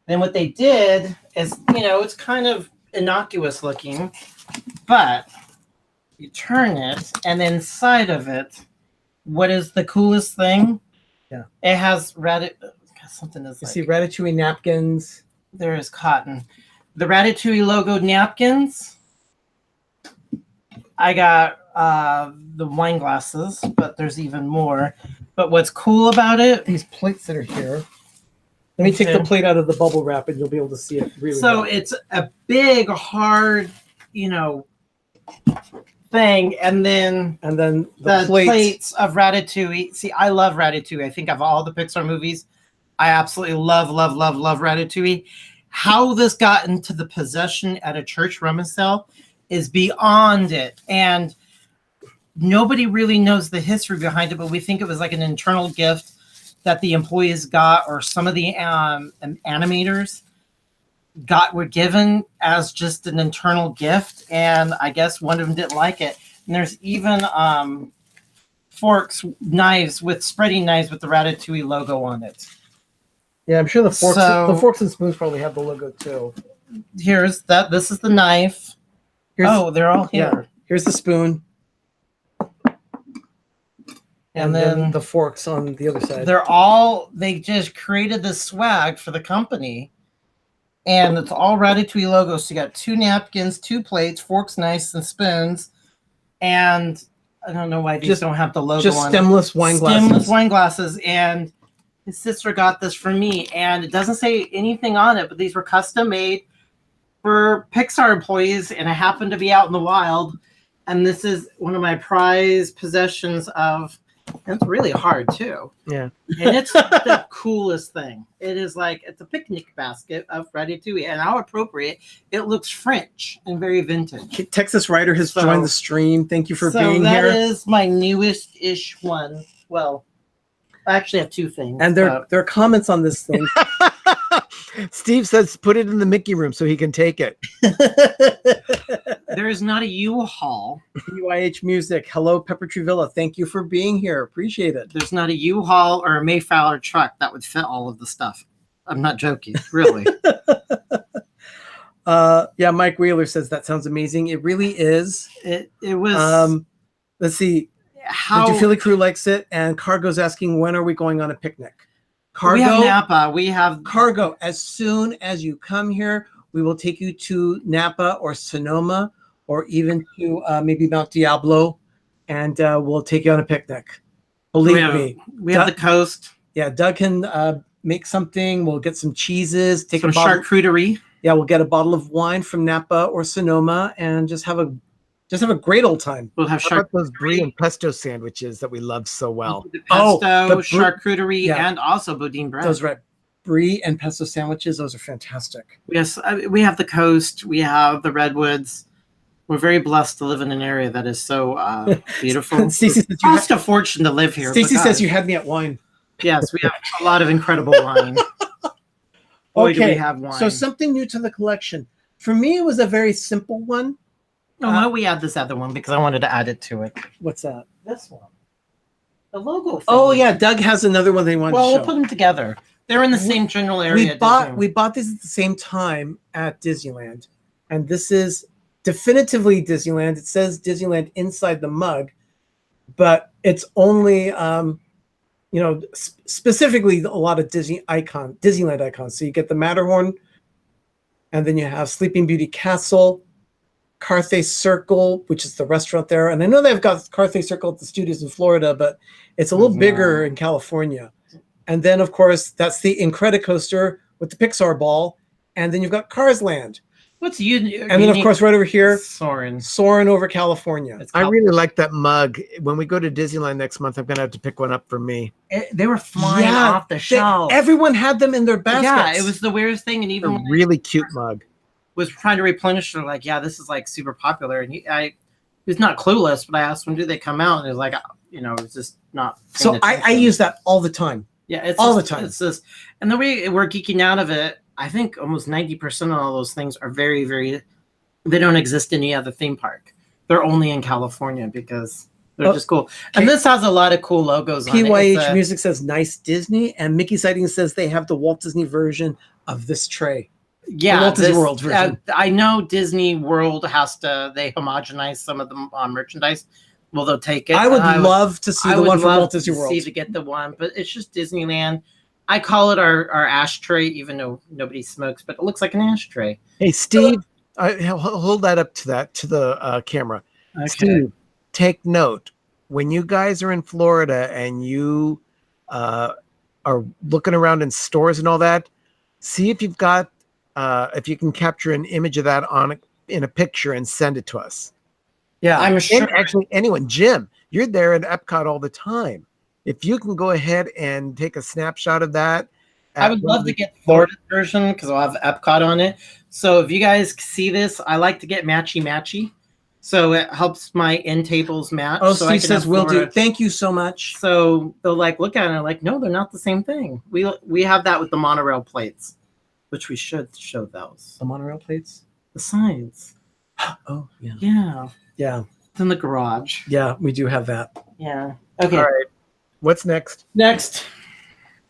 Then what they did is, you know, it's kind of innocuous looking, but you turn it, and inside of it, what is the coolest thing? Yeah. It has something that's You like, see Ratatouille napkins. there is cotton. The Ratatouille logo napkins. I got the wine glasses, but there's even more. But what's cool about it? These plates that are here. Let me take the Okay. plate out of the bubble wrap, and you'll be able to see it really So well. it's a big, hard, you know, thing, and then And then the plates of Ratatouille. See, I love Ratatouille. I think of all the Pixar movies, I absolutely love Ratatouille. How this got into the possession at a church rummage sale is beyond it. And nobody really knows the history behind it, but we think it was like an internal gift that the employees got, or some of the animators were given as just an internal gift. And I guess one of them didn't like it. And there's even forks, knives spreading knives with the Ratatouille logo on it. Yeah, I'm sure the So- forks and spoons probably have the logo too. Here's that. This is the knife. Here's, They're all here. Here's the spoon. And then the forks on the other side. they just created this swag for the company. And it's all Ratatouille logos. So you got 2 napkins, 2 plates, forks, knives, and spoons. And I don't know why these don't have the logo just on stemless wine glasses. Stemless wine glasses. And his sister got this for me. And it doesn't say anything on it, but these were custom made for Pixar employees. And I happened to be out in the wild. And this is one of my prized possessions of. And it's really hard too. Yeah. And it's the coolest thing. It is like, it's a picnic basket of Ratatouille. And how appropriate. It looks French and very vintage. Texas Rider has joined the stream. Thank you for being that here. That is my newest-ish one. Well, I actually have 2 things. And there are comments on this thing. Steve says put it in the Mickey room so he can take it. There is not a U-Haul. UIH Music. Hello, Pepper Tree Villa. Thank you for being here. Appreciate it. There's not a U-Haul or a Mayflower truck that would fit all of the stuff. I'm not joking, really. Yeah, Mike Wheeler says that sounds amazing. It really is. It was. Let's see. How the Duphily Crew likes it, and Cargo's asking when are we going on a picnic. Cargo, we have Napa. We have Cargo. As soon as you come here, we will take you to Napa or Sonoma, or even to maybe Mount Diablo, and we'll take you on a picnic. Believe me, we have the coast. Yeah, Doug can make something. We'll get some cheeses. Take some charcuterie. Yeah, we'll get a bottle of wine from Napa or Sonoma, and just have a great old time. We'll have those brie and pesto sandwiches that we love so well. The pesto, charcuterie, and also boudin bread. Those right, brie and pesto sandwiches. Those are fantastic. Yes, we have the coast. We have the redwoods. We're very blessed to live in an area that is so beautiful. Stacey says cost a fortune to live here. Stacey says you had me at wine. Yes, we have a lot of incredible wine. Boy, do we have wine. So something new to the collection. For me, it was a very simple one. No, why don't we add this other one because I wanted to add it to it. What's that? This one. The logo thing. Oh yeah, Doug has another one they want to show. Well, we'll put them together. They're in the same general area. We bought these at the same time at Disneyland, and this is definitively Disneyland. It says Disneyland inside the mug, but it's only specifically a lot of Disneyland icons. So you get the Matterhorn, and then you have Sleeping Beauty Castle, Carthay Circle, which is the restaurant there. And I know they've got Carthay Circle at the studios in Florida, but it's a little bigger in California. And then, of course, that's the Incredicoaster with the Pixar ball. And then you've got Cars Land. What's unique? And then, of course, right over here, Soarin' over California. I really like that mug. When we go to Disneyland next month, I'm going to have to pick one up for me. They were flying off the shelf. Everyone had them in their baskets. Yeah, it was the weirdest thing. And even a really cute mug. Was trying to replenish. They're like, yeah, this is like super popular. And he was not clueless, but I asked him, do they come out? And he was like, it's just not. So I use that all the time. Yeah, it's all the time. It's just, and the way we're geeking out of it, I think almost 90% of all those things are very, very, they don't exist in any other theme park. They're only in California because they're just cool. And this has a lot of cool logos on it. PYH Music says, nice Disney. And Mickey Sighting says they have the Walt Disney version of this tray. Yeah, Walt Disney World version. I know Disney World they homogenize some of the merchandise. Well, they'll take it. I would love to see the one from Walt Disney World. To get the one, but it's just Disneyland. I call it our ashtray, even though nobody smokes, but it looks like an ashtray. Hey, Steve, hold that up to the camera. Okay. Steve, take note. When you guys are in Florida and you are looking around in stores and all that, see if you've got if you can capture an image of that in a picture and send it to us. Yeah, I'm sure. And actually, anyone, Jim, you're there at Epcot all the time. If you can go ahead and take a snapshot of that. I would love to get Florida's version because I'll have Epcot on it. So if you guys see this, I like to get matchy. So it helps my end tables match. Oh, so Steve says we'll do. Thank you so much. So they'll look at it and no, they're not the same thing. We have that with the monorail plates, which we should show those. The monorail plates? The signs. Oh, yeah. Yeah. Yeah. It's in the garage. Yeah, we do have that. Yeah. Okay. All right. What's next? Next.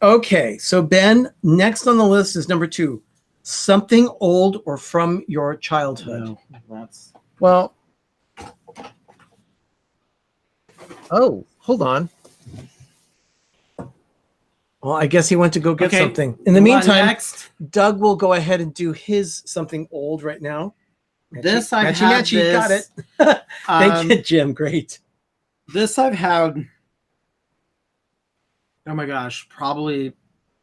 Okay. So, Ben, next on the list is number 2. Something old or from your childhood. No, well. Oh, hold on. Well, I guess he went to go get Okay, something. In the move on meantime, next. Doug will go ahead and do his something old right now. This I've had Matchy, got it. this. Thank you, Jim. Great. This I've had. Oh my gosh, probably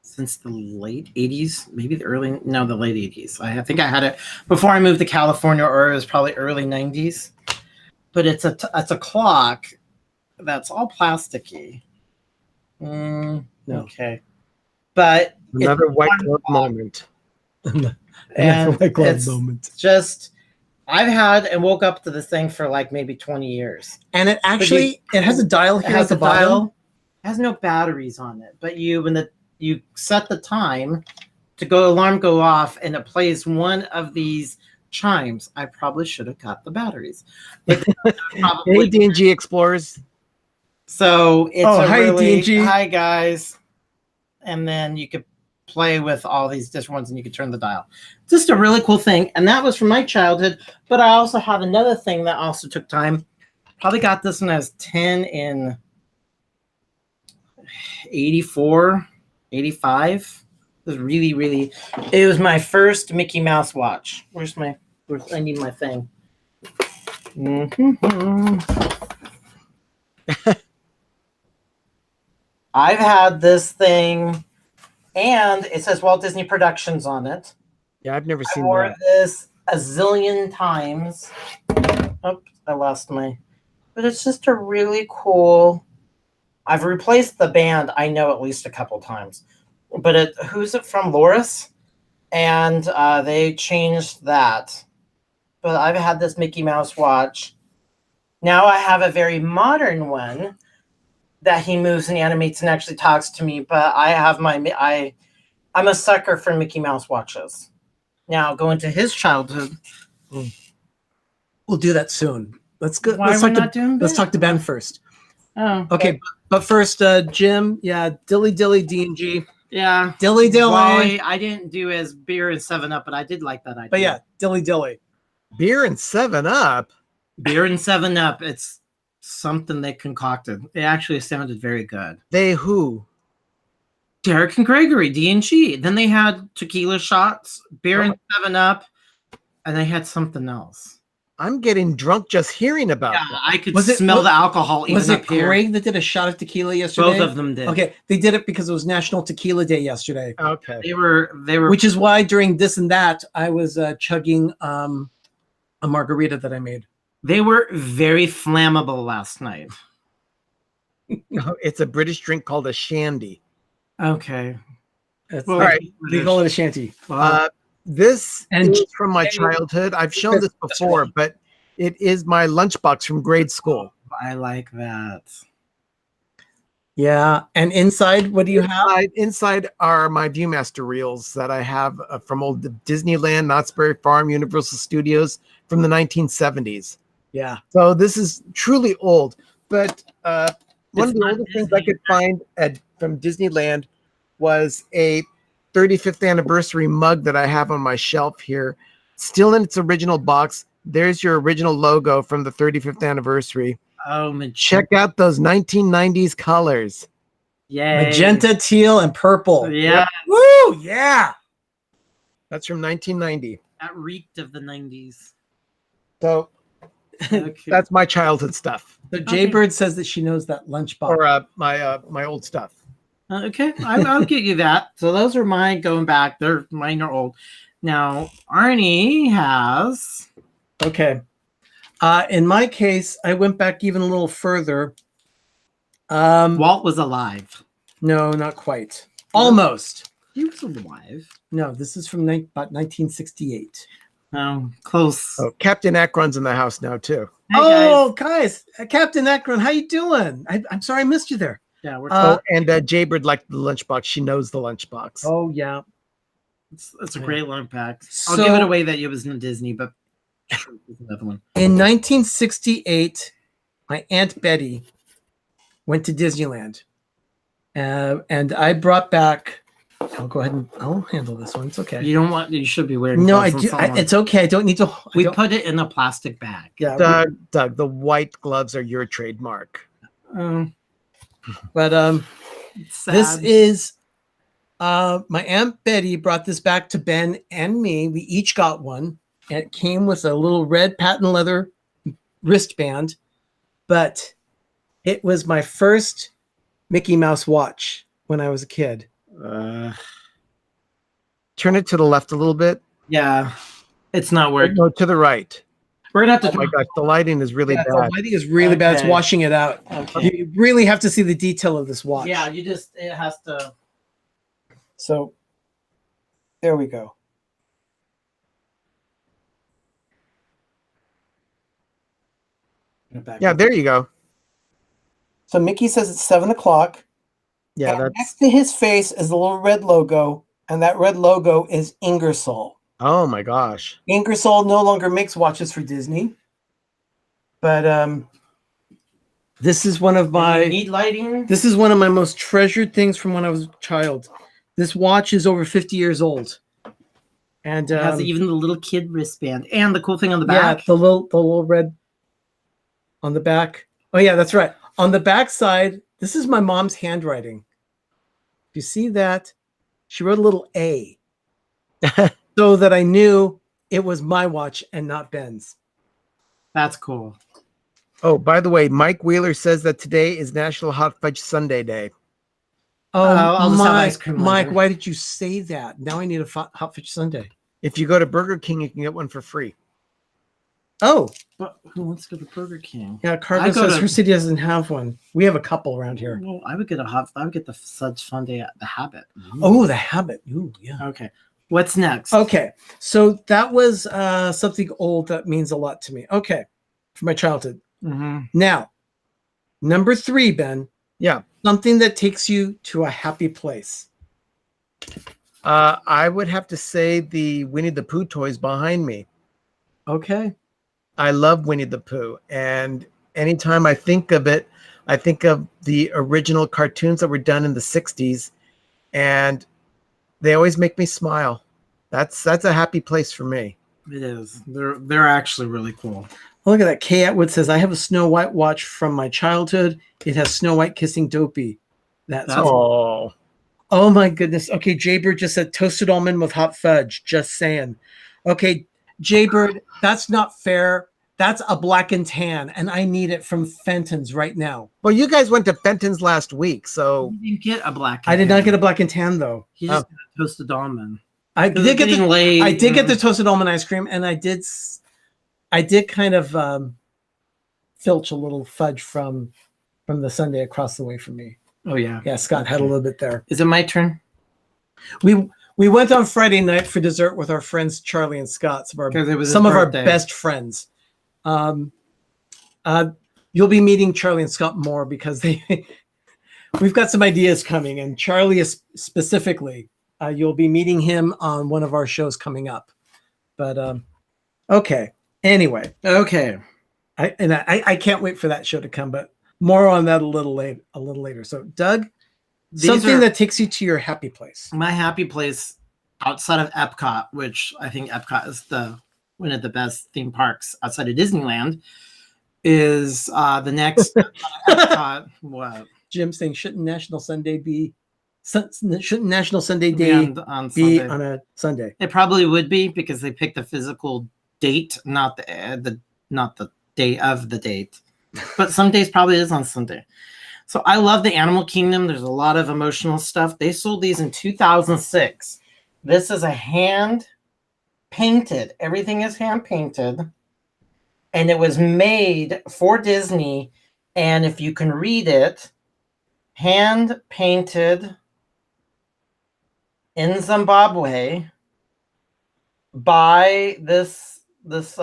since the late 80s, maybe the late 80s. I think I had it before I moved to California, or it was probably early 90s. But it's a clock that's all plasticky. No. Okay. But Another it's white one glove clock. moment. And White glove it's moment. just I've had and woke up to this thing for like maybe 20 years. And it actually it has a dial It here has at the a bottom. dial. It has no batteries on it, but you set the time to alarm go off, and it plays one of these chimes. I probably should have got the batteries. But Hey, D&G Explorers. So it's hi, really D&G. hi guys, and then you could play with all these different ones, and you could turn the dial. Just a really cool thing, and that was from my childhood. But I also have another thing that also took time. Probably got this when I was 10 in 84, 85. It was really. It was my first Mickey Mouse watch. I need my thing. I've had this thing, and it says Walt Disney Productions on it. Yeah, I've never I seen wore that. this a zillion times. Oops, I lost my. But it's just a really cool. I've replaced the band, I know, at least a couple times. But who's it from? Loris? And they changed that. But I've had this Mickey Mouse watch. Now I have a very modern one that he moves and animates and actually talks to me. But I have I'm a sucker for Mickey Mouse watches. Now, going to his childhood. We'll do that soon. Let's go. Why Let's we're talk not doing let's Ben? talk to Ben first. Oh, Okay, but first, Jim. Yeah, Dilly D&G. yeah. Dilly. Wally, I didn't do as beer and 7-Up, but I did like that idea. But yeah, Dilly. Beer and 7-Up. Beer and 7-Up. It's something they concocted. It actually sounded very good. They who? Derek and Gregory, D&G. Then they had tequila shots, beer and 7-Up, and they had something else. I'm getting drunk just hearing about Yeah, that. I could smell the alcohol even Was it up here. Greg that did a shot of tequila yesterday? Both of them did. Okay, they did it because it was National Tequila Day yesterday. Okay. They were Which is why during this and that, I was chugging a margarita that I made. They were very flammable last night. It's a British drink called a shandy. Okay. It's Well, All right. we call it a shanty. This And- is from my childhood. I've shown this before, but it is my lunchbox from grade school. I like that. Yeah, and inside, what do you have? Inside are my Viewmaster reels that I have from old Disneyland, Knott's Berry Farm, Universal Studios from the 1970s. Yeah. So this is truly old, but one of the not oldest things I Disney. could find from Disneyland was a 35th anniversary mug that I have on my shelf here, still in its original box. There's your original logo from the 35th anniversary. Oh, Check out those 1990s colors. yay. Magenta, teal, and purple. Yeah, Woo! Yeah. That's from 1990. that reeked of the 90s. So Okay. that's my childhood stuff, So Jaybird says that she knows that lunchbox. or my old stuff. Okay, I'll get you that. So those are mine going back. Mine are old. Now, Arnie has... Okay. In my case, I went back even a little further. Walt was alive. No, not quite. Almost. He was alive. No, this is from about 1968. Oh, close. Oh, Captain Akron's in the house now too. Hey, Oh, guys, Captain Akron, how you doing? I'm sorry I missed you there. Yeah, we're And Jaybird liked the lunchbox. She knows the lunchbox. Oh, yeah. it's a great long pack. So- I'll give it away that it was in Disney, but sure, there's another one. In 1968, my Aunt Betty went to Disneyland. And I brought back, I'll go ahead and I'll handle this one. It's okay. You should be wearing. No, I gloves do. on someone. It's okay. I don't need to. We put it in a plastic bag. Yeah. Doug, the white gloves are your trademark. But It's sad. this is My Aunt Betty brought this back to Ben and me. We each got one. And it came with a little red patent leather wristband, but it was my first Mickey Mouse watch when I was a kid. Turn it to the left a little bit. Yeah, it's not working. No, to the right. We're gonna have to. Oh my gosh, the lighting is really Yeah, the bad. lighting is really bad. It's Okay. washing it out. Okay. You really have to see the detail of this watch. Yeah, it has to. So there we go. Yeah, there you go. So Mickey says it's 7 o'clock. Yeah, And that's. next to his face is the little red logo, and that red logo is Ingersoll. Oh my gosh. Ingersoll no longer makes watches for Disney, but this is one of You my need lighting. this is one of my most treasured things from when I was a child. This watch is over 50 years old, and It has even the little kid wristband and the cool thing on the back. yeah, the little red on the back. Oh yeah, that's right. On the back side, this is my mom's handwriting. If you see that, she wrote a little A, so that I knew it was my watch and not Ben's. That's cool. Oh, by the way, Mike Wheeler says that today is National Hot Fudge Sundae Day. Oh, I'll just have Mike, ice cream Mike, later. why did you say that? Now I need a hot fudge sundae. If you go to Burger King, you can get one for free. Oh, But who wants to go to Burger King? yeah. I Cargo go says to- her city doesn't have one. We have a couple around here. Well, I would get the Suds Sunday at the Habit. Oh, the Habit. Ooh, yeah. Okay. What's next? Okay, so that was something old that means a lot to me. Okay, from my childhood. Mhm. Now, number 3, Ben. Yeah. Something that takes you to a happy place. I would have to say the Winnie the Pooh toys behind me. Okay. I love Winnie the Pooh. And anytime I think of it, I think of the original cartoons that were done in the 60s. And they always make me smile. That's a happy place for me. It is. They're actually really cool. Look at that. Kay Atwood says, I have a Snow White watch from my childhood. It has Snow White kissing Dopey. That's Oh, Oh my goodness. Okay, Jaybird just said toasted almond with hot fudge. Just saying. Okay, Jaybird, that's not fair. That's a black and tan, and I need it from Fenton's right now. well, you guys went to Fenton's last week, so You didn't get a black. I did not get a black and tan though. He just got a toasted almond. I It was did get getting the late. I did get the toasted almond ice cream, and I did kind of filch a little fudge from the Sunday across the way from me. Oh yeah. Yeah, Scott had a little bit there. Is it my turn? We went on Friday night for dessert with our friends Charlie and Scott, Because it was his some of our birthday. best friends. You'll be meeting Charlie and Scott more because we've got some ideas coming, and Charlie is specifically, you'll be meeting him on one of our shows coming up. But okay. Anyway, Okay. I can't wait for that show to come, but more on that a little later. So, Doug, These something are that takes you to your happy place. my happy place outside of Epcot, which I think Epcot is one of the best theme parks outside of Disneyland, is the next Epcot. What? Jim saying, shouldn't National Sunday be? Shouldn't National Sunday Be Day on be Sunday. on a Sunday? It probably would be because they picked the physical date, not the day of the date. But some days probably is on Sunday. So I love the Animal Kingdom. There's a lot of emotional stuff. They sold these in 2006. This is a hand painted. Everything is hand painted. And it was made for Disney. And if you can read it, hand painted in Zimbabwe by this What's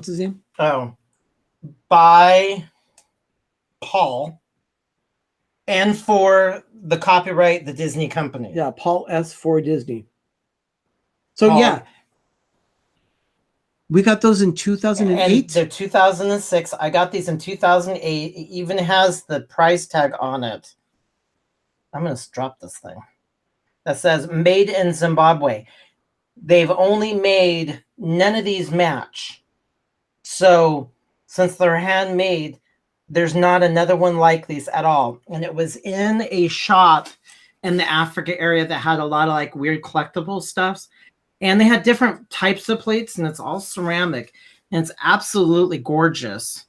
his name? by Paul, and for the copyright the Disney company. Yeah, Paul S. for Disney. So Paul. yeah, we got those in And 2008. they're 2006. I got these in 2008. It even has the price tag on it. I'm gonna drop this thing that says made in Zimbabwe. They've only made, none of these match. So since they're handmade, there's not another one like these at all. And it was in a shop in the Africa area that had a lot of like weird collectible stuffs. And they had different types of plates, and it's all ceramic. And it's absolutely gorgeous.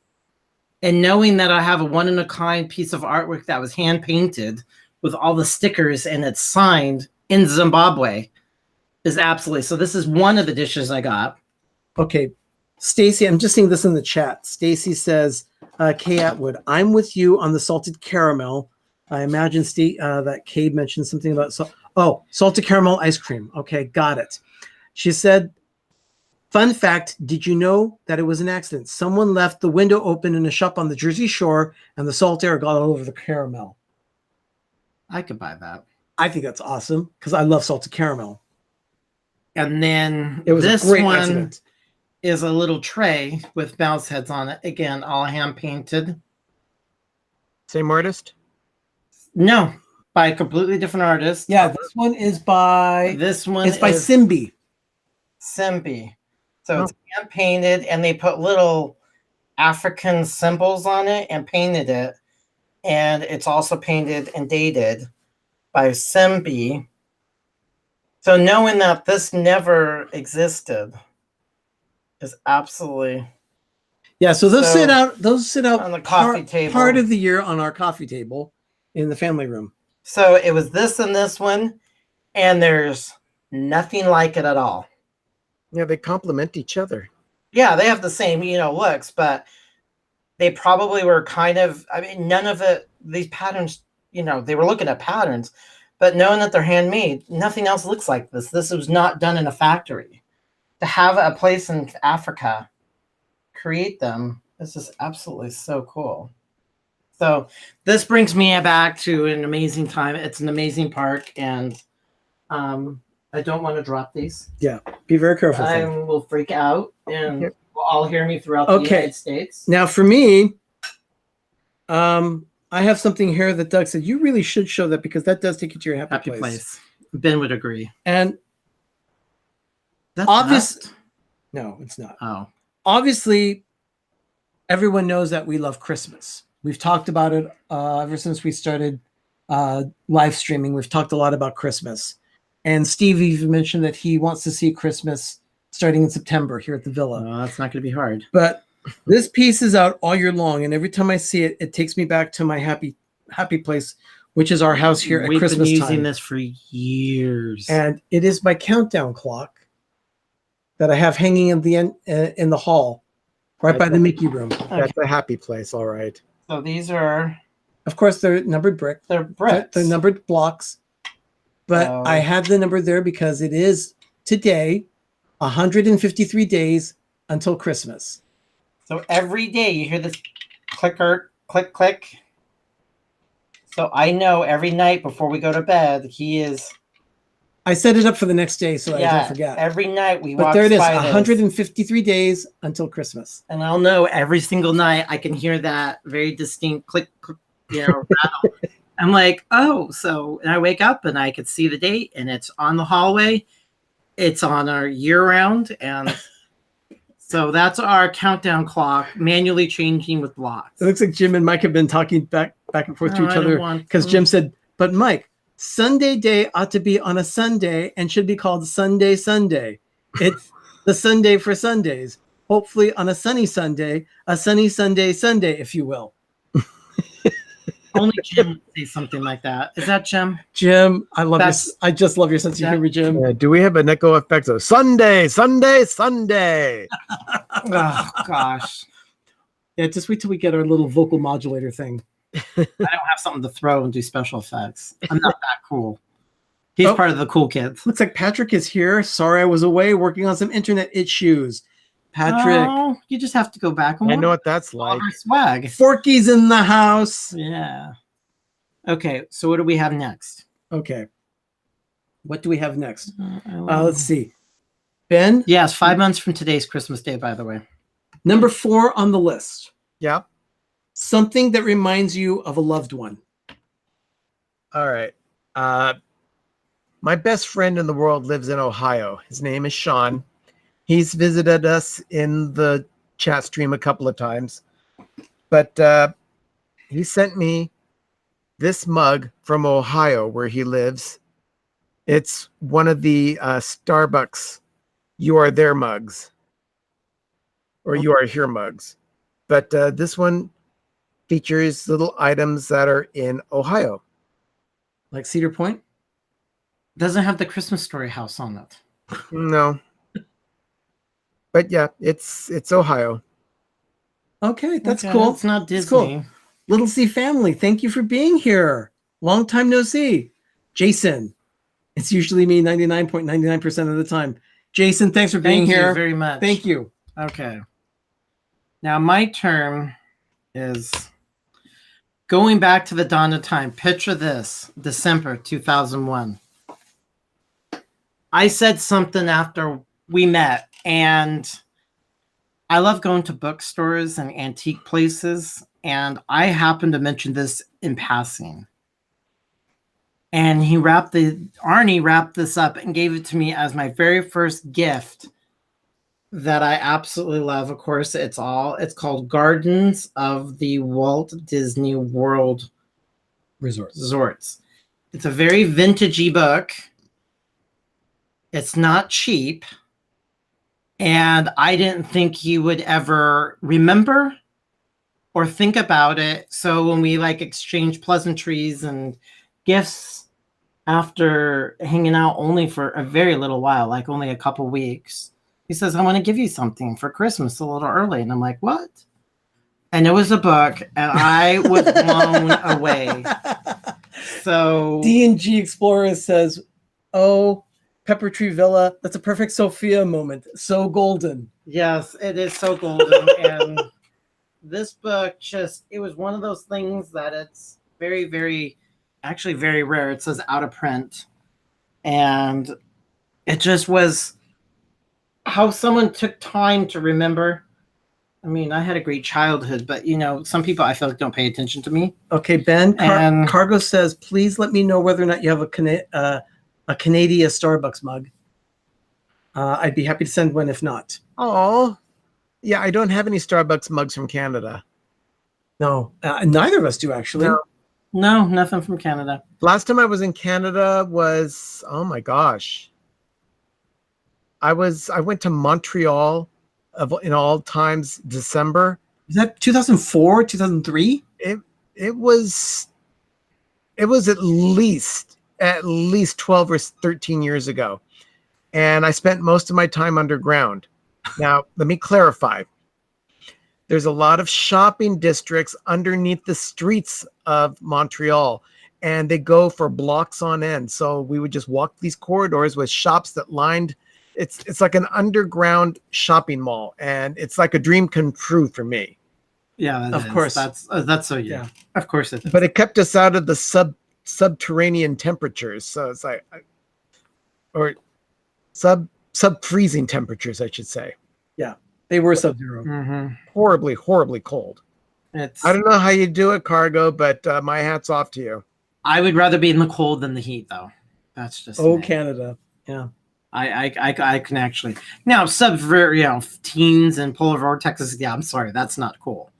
And knowing that I have a one-in-a-kind piece of artwork that was hand-painted with all the stickers and it's signed in Zimbabwe is absolutely... So this is one of the dishes I got. Okay. Stacy, I'm just seeing this in the chat. Stacy says, Kay Atwood, I'm with you on the salted caramel. I imagine that Kay mentioned something about... salted caramel ice cream. Okay, got it. She said, fun fact, did you know that it was an accident? Someone left the window open in a shop on the Jersey Shore and the salt air got all over the caramel. I could buy that. I think that's awesome because I love salted caramel. And then It was this a great one accident. is a little tray with mouse heads on it. Again, all hand painted. Same artist? No, by a completely different artist. Yeah, this one is by... This one It's by is Simbi. Simbi. So it's hand painted, and they put little African symbols on it and painted it. And it's also painted and dated by Simbi. So knowing that this never existed is absolutely... Yeah, so those sit out on the coffee table. part of the year on our coffee table in the family room. So it was this and this one, and there's nothing like it at all. Yeah, they complement each other. Yeah, they have the same, looks, but they probably were kind of, none of it, these patterns, they were looking at patterns, but knowing that they're handmade, nothing else looks like this. This was not done in a factory. To have a place in Africa create them, this is absolutely so cool. So this brings me back to an amazing time. It's an amazing park, and I don't want to drop these. Yeah, be very careful. I will freak out, and will all hear me throughout the United States. Now, for me, I have something here that Doug said you really should show that because that does take you to your happy place. Ben would agree. And that's obvious. No, it's not. Oh, obviously, everyone knows that we love Christmas. We've talked about it ever since we started live streaming. We've talked a lot about Christmas. And Steve even mentioned that he wants to see Christmas starting in September here at the Villa. That's not going to be hard. But this piece is out all year long. And every time I see it, it takes me back to my happy place, which is our house here at Christmas time. We've been using this for years. And it is my countdown clock that I have hanging in the hall, right by the Mickey room. That's a happy place, all right. So these are... Of course, they're numbered bricks. They're bricks. They're numbered blocks. But I have the number there because it is today 153 days until Christmas. So every day you hear this clicker, click, click. So I know every night before we go to bed, he is... I set it up for the next day so I don't forget. Every night we walk by. But there it is, 153 days until Christmas. And I'll know every single night I can hear that very distinct click, click, rattle. I'm like, oh, so, and I wake up and I could see the date and it's on the hallway. It's on our year round. And so that's our countdown clock, manually changing with blocks. It looks like Jim and Mike have been talking back and forth to each other because Jim said, but Mike, Sunday day ought to be on a Sunday and should be called Sunday Sunday. It's the Sunday for Sundays. Hopefully on a sunny Sunday, Sunday, if you will. Only Jim would say something like that. Is that Jim? Jim, I love this. I just love your sense of humor, Jim. Yeah, do we have an echo effect of Sunday, Sunday, Sunday? Oh, gosh. Yeah, just wait till we get our little vocal modulator thing. I don't have something to throw and do special effects. I'm not that cool. He's part of the cool kids. Looks like Patrick is here. Sorry I was away working on some internet issues. Patrick. Oh, you just have to go back and I know what that's like. Swag. Forky's in the house. Yeah. Okay, so what do we have next? Okay. What do we have next? Let's see. Ben? Yes, 5 months from today's Christmas Day, by the way. Number 4 on the list. Yeah. Something that reminds you of a loved one. All right. My best friend in the world lives in Ohio. His name is Sean. He's visited us in the chat stream a couple of times. But he sent me this mug from Ohio, where he lives. It's one of the Starbucks "You Are There" mugs, or "You Are Here" mugs. But this one features little items that are in Ohio. Like Cedar Point? Doesn't have the Christmas Story house on it. No. But yeah, it's Ohio. Okay, that's Okay, cool. It's not That's cool. Disney. Little C family, thank you for being here. Long time no see. Jason. It's usually me 99.99% of the time. Jason, thanks for being Thank here. you very much. Thank you. Okay. Now my turn is going back to the dawn of time. Picture this, December 2001. I said something after we met, and I love going to bookstores and antique places, and I happened to mention this in passing. And Arnie wrapped this up and gave it to me as my very first gift that I absolutely love. Of course, it's called Gardens of the Walt Disney World Resorts. It's a very vintagey book. It's not cheap. And I didn't think he would ever remember or think about it. So when we exchange pleasantries and gifts after hanging out only for a very little while, like only a couple weeks, he says, I want to give you something for Christmas a little early. And I'm like, what? And it was a book, and I was blown away. So D&G Explorer says, oh, Pepper Tree Villa, that's a perfect Sophia moment. So golden. yes, it is so golden. And this book it was one of those things that it's very, very, actually very rare. It says out of print. And it just was how someone took time to remember. I mean, I had a great childhood, but some people I feel like don't pay attention to me. Okay, Ben And- Cargo says, please let me know whether or not you have a Canadian Starbucks mug. I'd be happy to send one if not. Oh, yeah. I don't have any Starbucks mugs from Canada. No, neither of us do actually. No. No, nothing from Canada. Last time I was in Canada was, oh my gosh. I went to Montreal in all times, December. Is that 2004, 2003? It was at least 12 or 13 years ago. And I spent most of my time underground. Now, let me clarify. There's a lot of shopping districts underneath the streets of Montreal, and they go for blocks on end. So we would just walk these corridors with shops that lined. It's like an underground shopping mall, and it's like a dream come true for me. Yeah, Of course. That's so yeah. Of course it is. But it kept us out of the subterranean temperatures. So it's like, or sub freezing temperatures, I should say. They were sub-zero. Mhm. Horribly, horribly cold. It's I don't know how you do it, Cargo, but my hat's off to you. I would rather be in the cold than the heat, though. That's just Oh, me. Canada. Yeah. I can actually now teens and polar vortexes. Yeah, I'm sorry, that's not cool,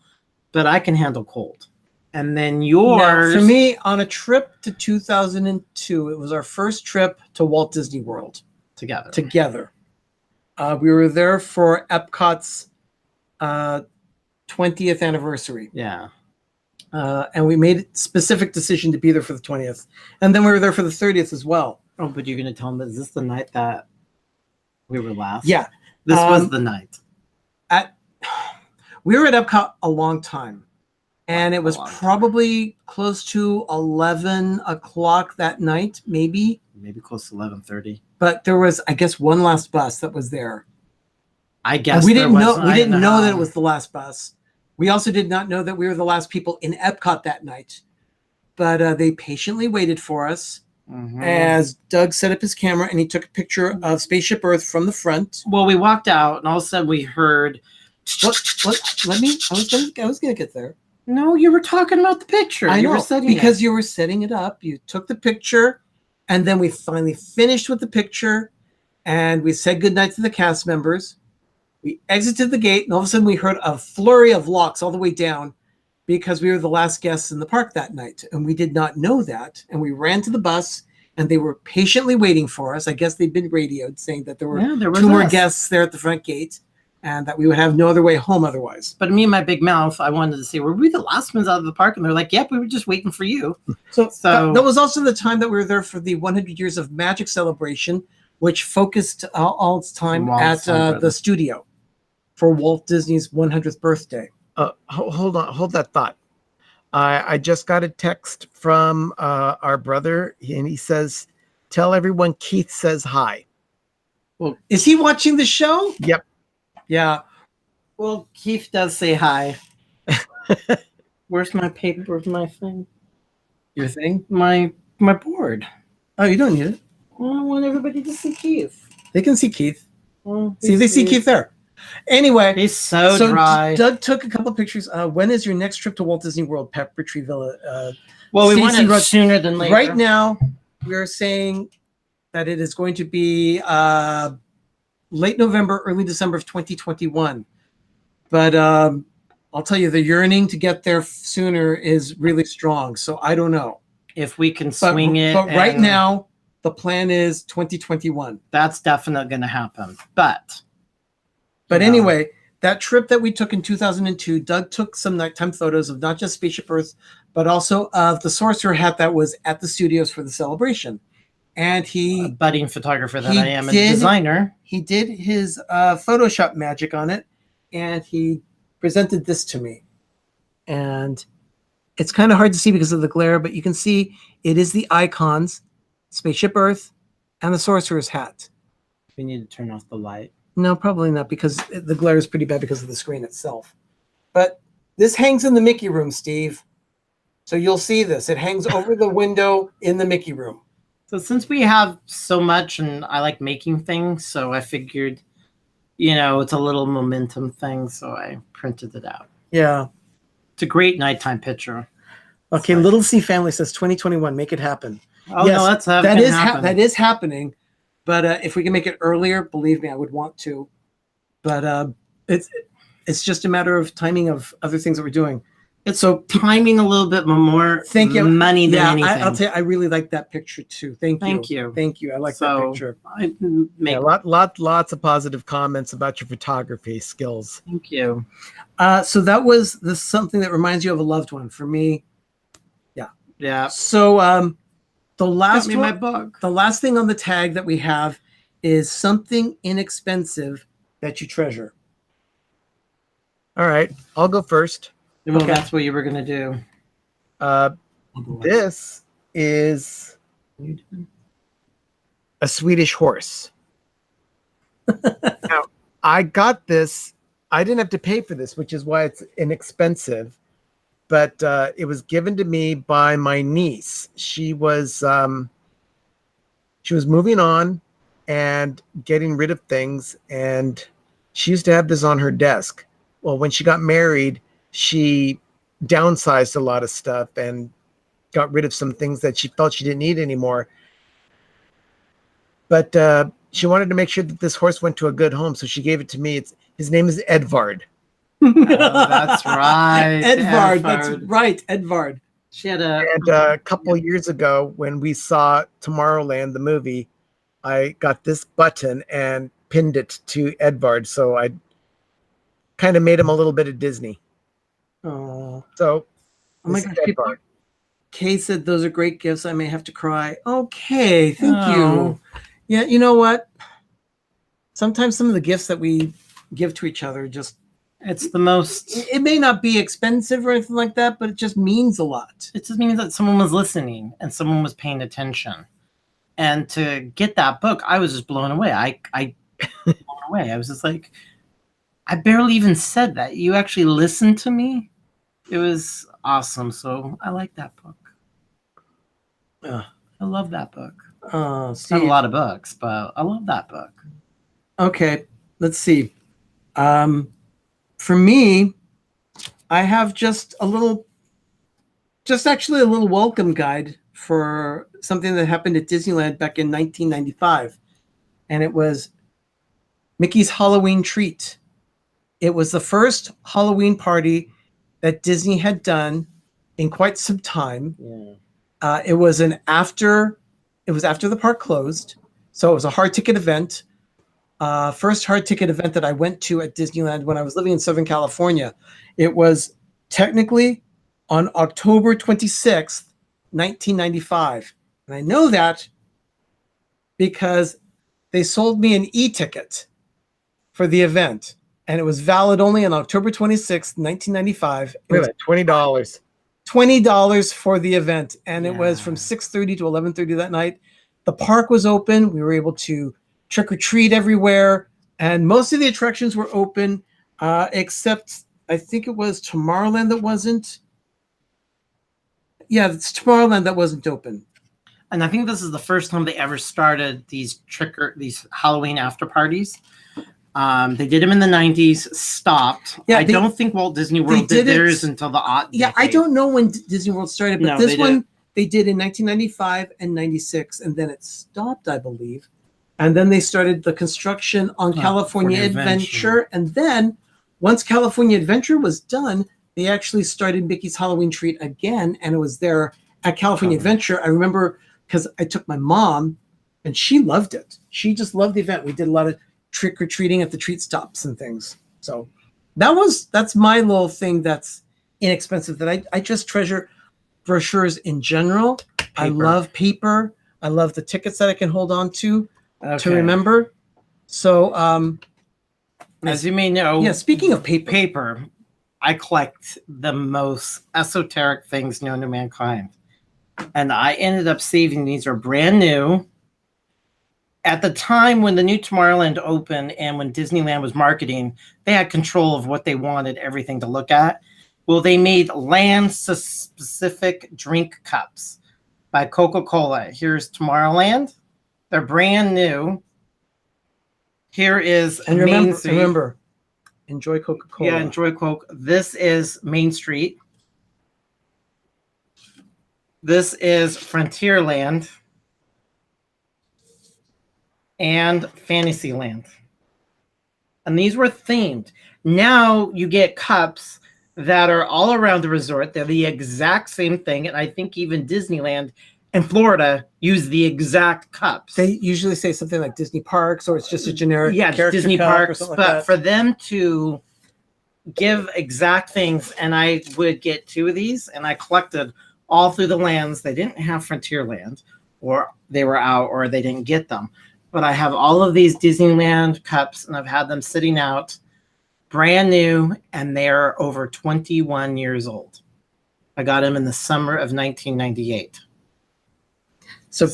but I can handle cold. And then yours Now, for me, on a trip to 2002, it was our first trip to Walt Disney World together. We were there for Epcot's 20th anniversary. Yeah. And we made a specific decision to be there for the 20th. And then we were there for the 30th as well. Oh, but you're gonna tell them, is this the night that we were last? Yeah. This was the night. We were at Epcot a long time. And it was A long time. probably close to 11 o'clock that night, maybe. Maybe close to 11:30. But there was, I guess, one last bus that was there. I guess And we didn't there know. was- We I didn't don't know that it was the last bus. We also did not know that we were the last people in Epcot that night. But they patiently waited for us Mhm. as Doug set up his camera and he took a picture of Spaceship Earth from the front. Well, we walked out, and all of a sudden we heard. Let me. I was gonna get there. No, you were talking about the picture. I You know were setting because it. you were setting it up. You took the picture, and then we finally finished with the picture, and we said goodnight to the cast members. We exited the gate, and all of a sudden we heard a flurry of locks all the way down. because we were the last guests in the park that night, and we did not know that. And we ran to the bus, and they were patiently waiting for us. I guess they'd been radioed saying that there were Yeah, two more guests there at the front gate, and that we would have no other way home otherwise. But me and my big mouth, I wanted to say, were we the last ones out of the park? And they're like, yep, we were just waiting for you. So So- that was also the time that we were there for the 100 Years of Magic celebration, which focused all its time Walt's at 100th. the studio for Walt Disney's 100th birthday. Hold on, hold that thought. I just got a text from our brother, and he says, "Tell everyone Keith says hi." Well, is he watching the show? Yep. Yeah. Well, Keith does say hi. Where's my paper? Where's my thing? Your thing? My board. Oh, you don't need it. Well, I want everybody to see Keith. They can see Keith. Well, See, they see Keith there. Anyway, He's so dry. Doug took a couple pictures. When is your next trip to Walt Disney World, Pepper Tree Villa? Well, we Stacey wanted wrote- sooner than later. Right now, we are saying that it is going to be late November, early December of 2021. But I'll tell you, the yearning to get there sooner is really strong. So I don't know. If we can But, swing it. but right and now, the plan is 2021. that's definitely going to happen. But But Yeah. anyway, that trip that we took in 2002, Doug took some nighttime photos of not just Spaceship Earth, but also of the sorcerer hat that was at the studios for the celebration. And a he budding photographer that he I am, a did- designer. did his Photoshop magic on it, and he presented this to me. And it's kind of hard to see because of the glare, but you can see it is the icons, Spaceship Earth, and the sorcerer's hat. We need to turn off the light. No, probably not, because the glare is pretty bad because of the screen itself. But this hangs in the Mickey room, Steve. So you'll see this. It hangs over the window in the Mickey room. So since we have so much and I like making things, so I figured, it's a little momentum thing, so I printed it out. Yeah. It's a great nighttime picture. Okay, Little C Family says 2021, make it happen. Oh, Yes, no, that's that is happening. But if we can make it earlier, believe me, I would want to. But it's just a matter of timing of other things that we're doing. It's so timing a little bit more Thank you. money than Yeah, anything. I'll tell you, I really like that picture too. Thank you. Thank you. Thank you. I like that So, picture. I make Lots of positive comments about your photography skills. thank you. So that was something that reminds you of a loved one for me. Yeah. So the Got last me my book. the last thing on the tag that we have is something inexpensive that you treasure. All right, I'll go first. Well, Okay. that's what you were gonna do. This is a Swedish horse. Now, I got this. I didn't have to pay for this, which is why it's inexpensive. But it was given to me by my niece. She was moving on and getting rid of things, and she used to have this on her desk. Well, when she got married, she downsized a lot of stuff and got rid of some things that she felt she didn't need anymore. But she wanted to make sure that this horse went to a good home, so she gave it to me. His name is Edvard. That's right. Edvard. That's Edvard. right. Edvard. She had a And a couple years ago, when we saw Tomorrowland, the movie, I got this button and pinned it to Edvard. So I kind of made him a little bit of Disney. Oh, So, oh my this is gosh. People, Edvard. Kay said those are great gifts. I may have to cry. Okay. Thank Oh. you. Yeah. You know what? Sometimes some of the gifts that we give to each other just, it's the most it may not be expensive or anything like that, but it just means a lot. it just means that someone was listening and someone was paying attention. And to get that book, I was just blown away. I blown away. I was just like, I barely even said that. You actually listened to me. It was awesome. So I like that book. I love that book. I have a Steve. lot of books, but I love that book. Okay, let's see. For me, I have just actually a little welcome guide for something that happened at Disneyland back in 1995. And it was Mickey's Halloween Treat. It was the first Halloween party that Disney had done in quite some time. Yeah. It was after the park closed, so it was a hard ticket event. First hard ticket event that I went to at Disneyland when I was living in Southern California. It was technically on October 26th, 1995. And I know that because they sold me an e-ticket for the event. And it was valid only on October 26th, 1995. It Wait a was minute, $20. $20 for the event. And it was Yeah. from 6:30 to 11:30 that night. The park was open. We were able to trick or treat everywhere. And most of the attractions were open, except I think it was Tomorrowland that wasn't. Yeah, it's Tomorrowland that wasn't open. And I think this is the first time they ever started these Halloween after parties. They did them in the 90s, stopped. Yeah, I don't think Walt Disney World did theirs until the Yeah, I don't know when Disney World started, but No, this they one they did in 1995 and 96, and then it stopped, I believe. And then they started the construction on California Adventure. And then once California Adventure was done, they actually started Mickey's Halloween Treat again, and it was there at California Adventure. I remember because I took my mom, and she loved it. She just loved the event. We did a lot of trick or treating at the treat stops and things. So that's my little thing that's inexpensive that I just treasure brochures in general. Paper. I love paper. I love the tickets that I can hold on to remember. So as you may know, yeah, speaking of paper, I collect the most esoteric things known to mankind. And I ended up saving these are brand new. At the time when the new Tomorrowland opened and when Disneyland was marketing, they had control of what they wanted everything to look at. Well, they made land-specific drink cups by Coca-Cola. Here's Tomorrowland. They're brand new. Here is and Main Street. Remember, enjoy Coca-Cola. Yeah, enjoy Coke. This is Main Street. This is Frontierland. And Fantasyland. And these were themed. Now you get cups that are all around the resort. They're the exact same thing. And I think even Disneyland and Florida use the exact cups. They usually say something like Disney Parks, or it's just a generic Disney Parks. But Like for them to give exact things, and I would get 2 of these, and I collected all through the lands. They didn't have Frontierland, or they were out, or they didn't get them. But I have all of these Disneyland cups, and I've had them sitting out brand new, and they're over 21 years old. I got them in the summer of 1998. So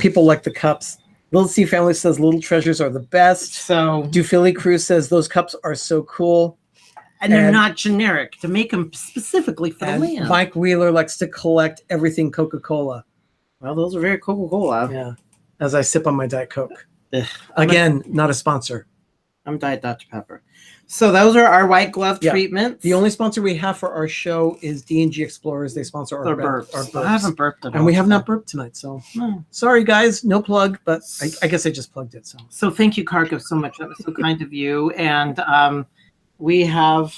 people like the cups. Little C Family says little treasures are the best. So TheDuphilyCrew says those cups are so cool. And they're not generic, to make them specifically for the land. Mike Wheeler likes to collect everything Coca-Cola. Well, those are very Coca-Cola. Yeah. As I sip on my Diet Coke. Ugh. Again, not a sponsor. I'm Diet Dr. Pepper. So those are our white glove treatments. The only sponsor we have for our show is D&G Explorers. They sponsor our burps. Our burps. I haven't burped at all. And we have not burped tonight, so sorry guys, no plug, but I guess I just plugged it. So thank you, Cargo, so much. That was so kind of you. And we have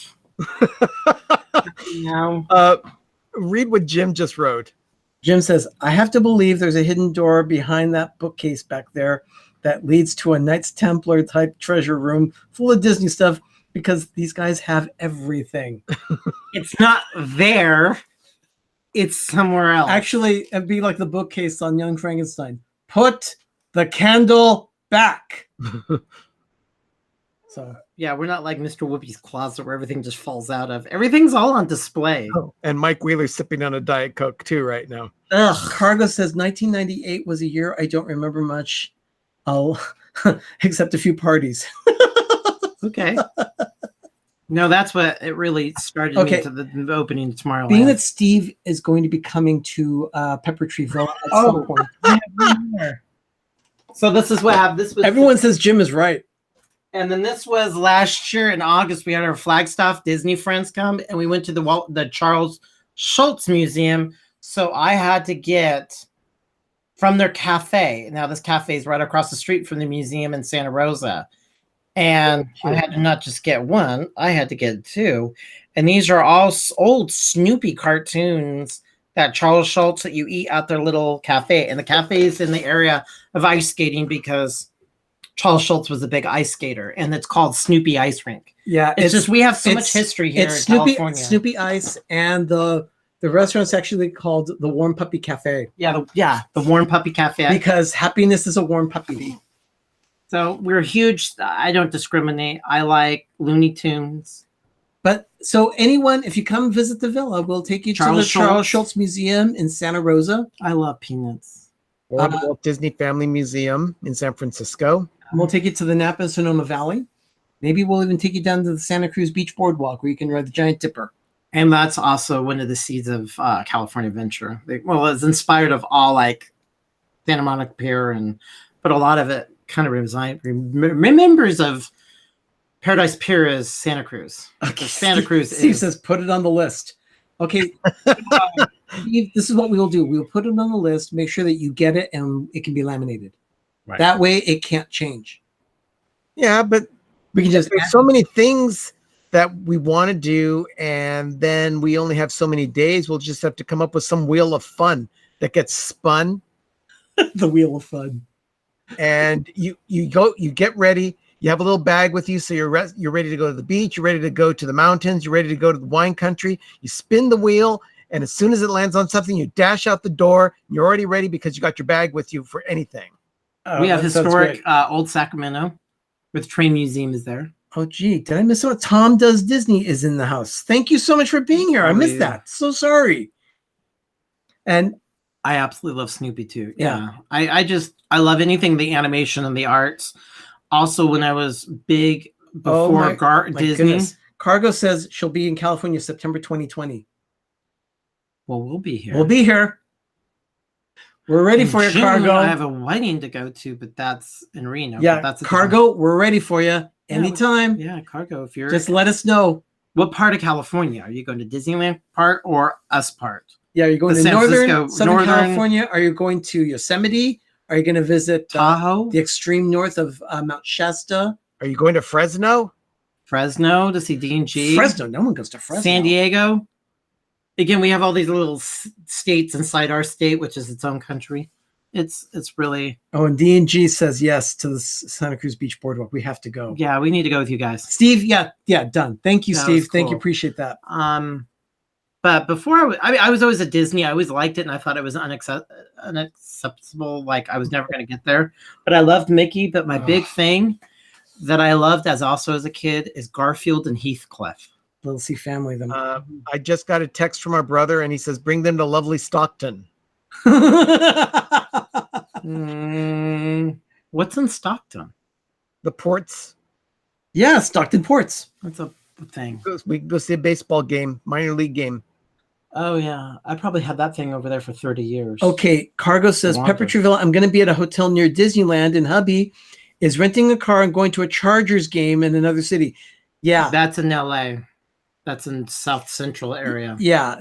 read what Jim just wrote. Jim says, I have to believe there's a hidden door behind that bookcase back there that leads to a Knights Templar type treasure room full of Disney stuff, because these guys have everything. It's not there. It's somewhere else. Actually, it'd be like the bookcase on Young Frankenstein. Put the candle back. So yeah, we're not like Mr. Whoopi's closet where everything just falls out of. Everything's all on display. Oh, and Mike Wheeler's sipping on a Diet Coke too right now. Ugh. Cargo says 1998 was a year I don't remember much, except a few parties. Okay. No, that's what it really started me to the opening tomorrow. Being that Steve is going to be coming to Pepper Tree Villa at some point. So this is what happened. This was everyone says Jim is right. And then this was last year in August. We had our Flagstaff Disney friends come, and we went to the Charles Schultz Museum. So I had to get from their cafe. Now this cafe is right across the street from the museum in Santa Rosa. And I had to not just get one, I had to get two. And these are all old Snoopy cartoons that Charles Schultz that you eat at their little cafe. And the cafe is in the area of ice skating because Charles Schultz was a big ice skater, and it's called Snoopy Ice Rink. Yeah, It's just we have so much history here in California. Snoopy Ice, and the restaurant's actually called the Warm Puppy Cafe. Yeah, the Warm Puppy Cafe. Because happiness is a warm puppy. So we're huge. I don't discriminate. I like Looney Tunes. But so anyone, if you come visit the villa, we'll take you to the Charles Schultz Museum in Santa Rosa. I love peanuts. Or the Walt Disney Family Museum in San Francisco. We'll take you to the Napa and Sonoma Valley. Maybe we'll even take you down to the Santa Cruz Beach Boardwalk where you can ride the Giant Dipper. And that's also one of the seeds of California Adventure. It's inspired of all like Santa Monica Pier, but a lot of it kind of remembers of Paradise Pier as Santa Cruz. Okay. Santa Cruz Steve says, put it on the list. Okay. Steve, this is what we will do. We'll put it on the list, make sure that you get it, and it can be laminated. Right. That way it can't change. Yeah, but we can just there's so many things that we want to do, and then we only have so many days. We'll just have to come up with some wheel of fun that gets spun. The wheel of fun. And you get ready. You have a little bag with you, so you're ready to go to the beach. You're ready to go to the mountains. You're ready to go to the wine country. You spin the wheel, and as soon as it lands on something, you dash out the door. You're already ready because you got your bag with you for anything. We have historic Old Sacramento, where the train museum is there. Oh, gee, did I miss what? Tom Does Disney is in the house. Thank you so much for being here. I missed that. So sorry. And I absolutely love Snoopy too. Yeah. I love anything, the animation and the arts. Also, when I was big before Disney. Goodness. Cargo says she'll be in California September 2020. Well, we'll be here. We'll be here. We're ready for you, Cargo. I have a wedding to go to, but that's in Reno. Yeah, that's Cargo, we're ready for you anytime. Yeah, Cargo, if you're... Just let us know. What part of California? Are you going to Disneyland part or us part? Yeah, you're going to Southern California? Are you going to Yosemite? Are you going to visit Tahoe? The extreme north of Mount Shasta? Are you going to Fresno? Fresno to see D&G? Fresno, no one goes to Fresno. San Diego? Again, we have all these little states inside our state, which is its own country. It's really... Oh, and D&G says yes to the Santa Cruz Beach Boardwalk. We have to go. Yeah, we need to go with you guys. Steve, yeah, done. Thank you, Steve. Thank you. Appreciate that. But before, I was always at Disney. I always liked it, and I thought it was unacceptable. Like, I was never going to get there. But I loved Mickey. But my big thing that I loved as a kid is Garfield and Heathcliff. Little C family. Them. I just got a text from our brother, and he says, bring them to lovely Stockton. What's in Stockton? The ports. Yeah, Stockton Ports. That's a thing. We go see a baseball game, minor league game. Oh, yeah. I probably had that thing over there for 30 years. Okay. Cargo says, Pepper Trevilla, I'm going to be at a hotel near Disneyland, and hubby is renting a car and going to a Chargers game in another city. Yeah. That's in LA. That's in South Central area. Yeah.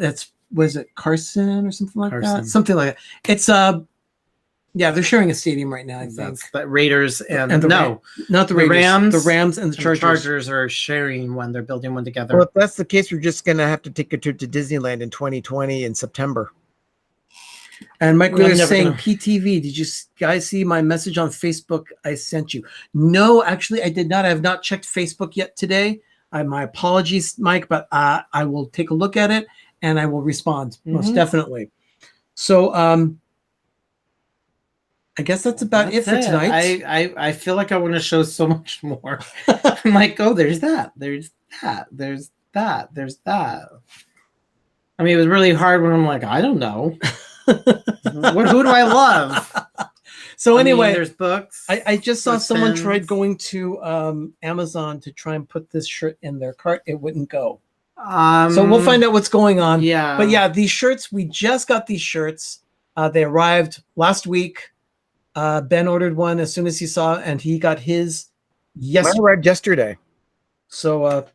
Was it Carson or something like that? Something like that. It's yeah, they're sharing a stadium right now, I think. But Raiders and not the Raiders. Rams. The Rams and the Chargers. The Chargers are sharing one. They're building one together. Well, if that's the case, we're just going to have to take a trip to Disneyland in 2020 in September. And Mike Wheeler is saying, PTV, did you guys see my message on Facebook I sent you? No, actually, I did not. I have not checked Facebook yet today. My apologies, Mike, but I will take a look at it and I will respond most definitely. So, I guess that's about it for tonight. I feel like I want to show so much more. I'm like, oh, there's that. There's that. There's that. There's that. I mean, it was really hard when I'm like, I don't know. Who do I love? So anyway, there's books. I just saw someone tried going to Amazon to try and put this shirt in their cart. It wouldn't go. So we'll find out what's going on. Yeah. But yeah, these shirts, we just got these shirts. They arrived last week. Ben ordered one as soon as he saw it, and he got his yesterday. So,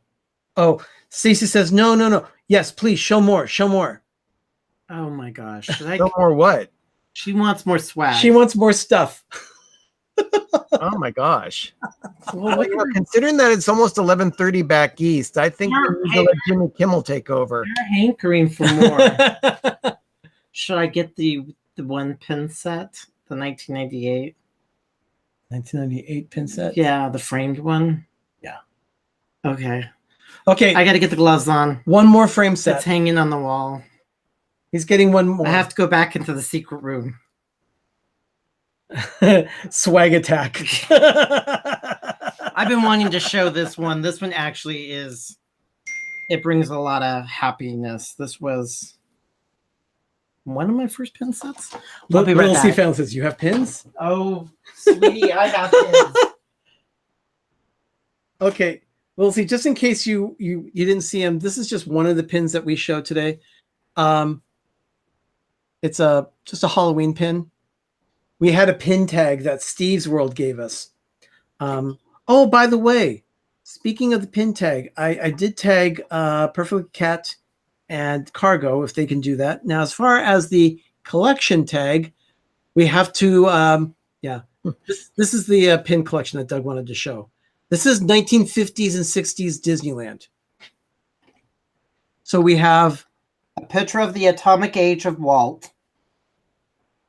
Stacey says, no. Yes, please show more. Oh my gosh. Show more what? She wants more swag. She wants more stuff. Oh my gosh. Well, look at Considering that it's almost 11:30 back east, I think Yeah, we need to let Jimmy Kimmel take over. they're hankering for more. Should I get the one pin set, the 1998? 1998 pin set. Yeah, the framed one. Yeah. Okay. Okay. I got to get the gloves on. One more frame set. It's hanging on the wall. He's getting one more. I have to go back into the secret room. Swag attack. I've been wanting to show this one. This one actually is. It brings a lot of happiness. This was one of my first pin sets. Little C fan says, "You have pins?" Oh, sweetie, I have pins. Okay. Well, see, just in case you didn't see him, this is just one of the pins that we showed today. It's just a Halloween pin. We had a pin tag that Stevesworld gave us. Oh, by the way, speaking of the pin tag, I did tag Perfectly Cat and Cargo if they can do that. Now, as far as the collection tag, we have to this is the pin collection that Doug wanted to show. This is 1950s and 60s Disneyland. So we have a picture of the atomic age of Walt,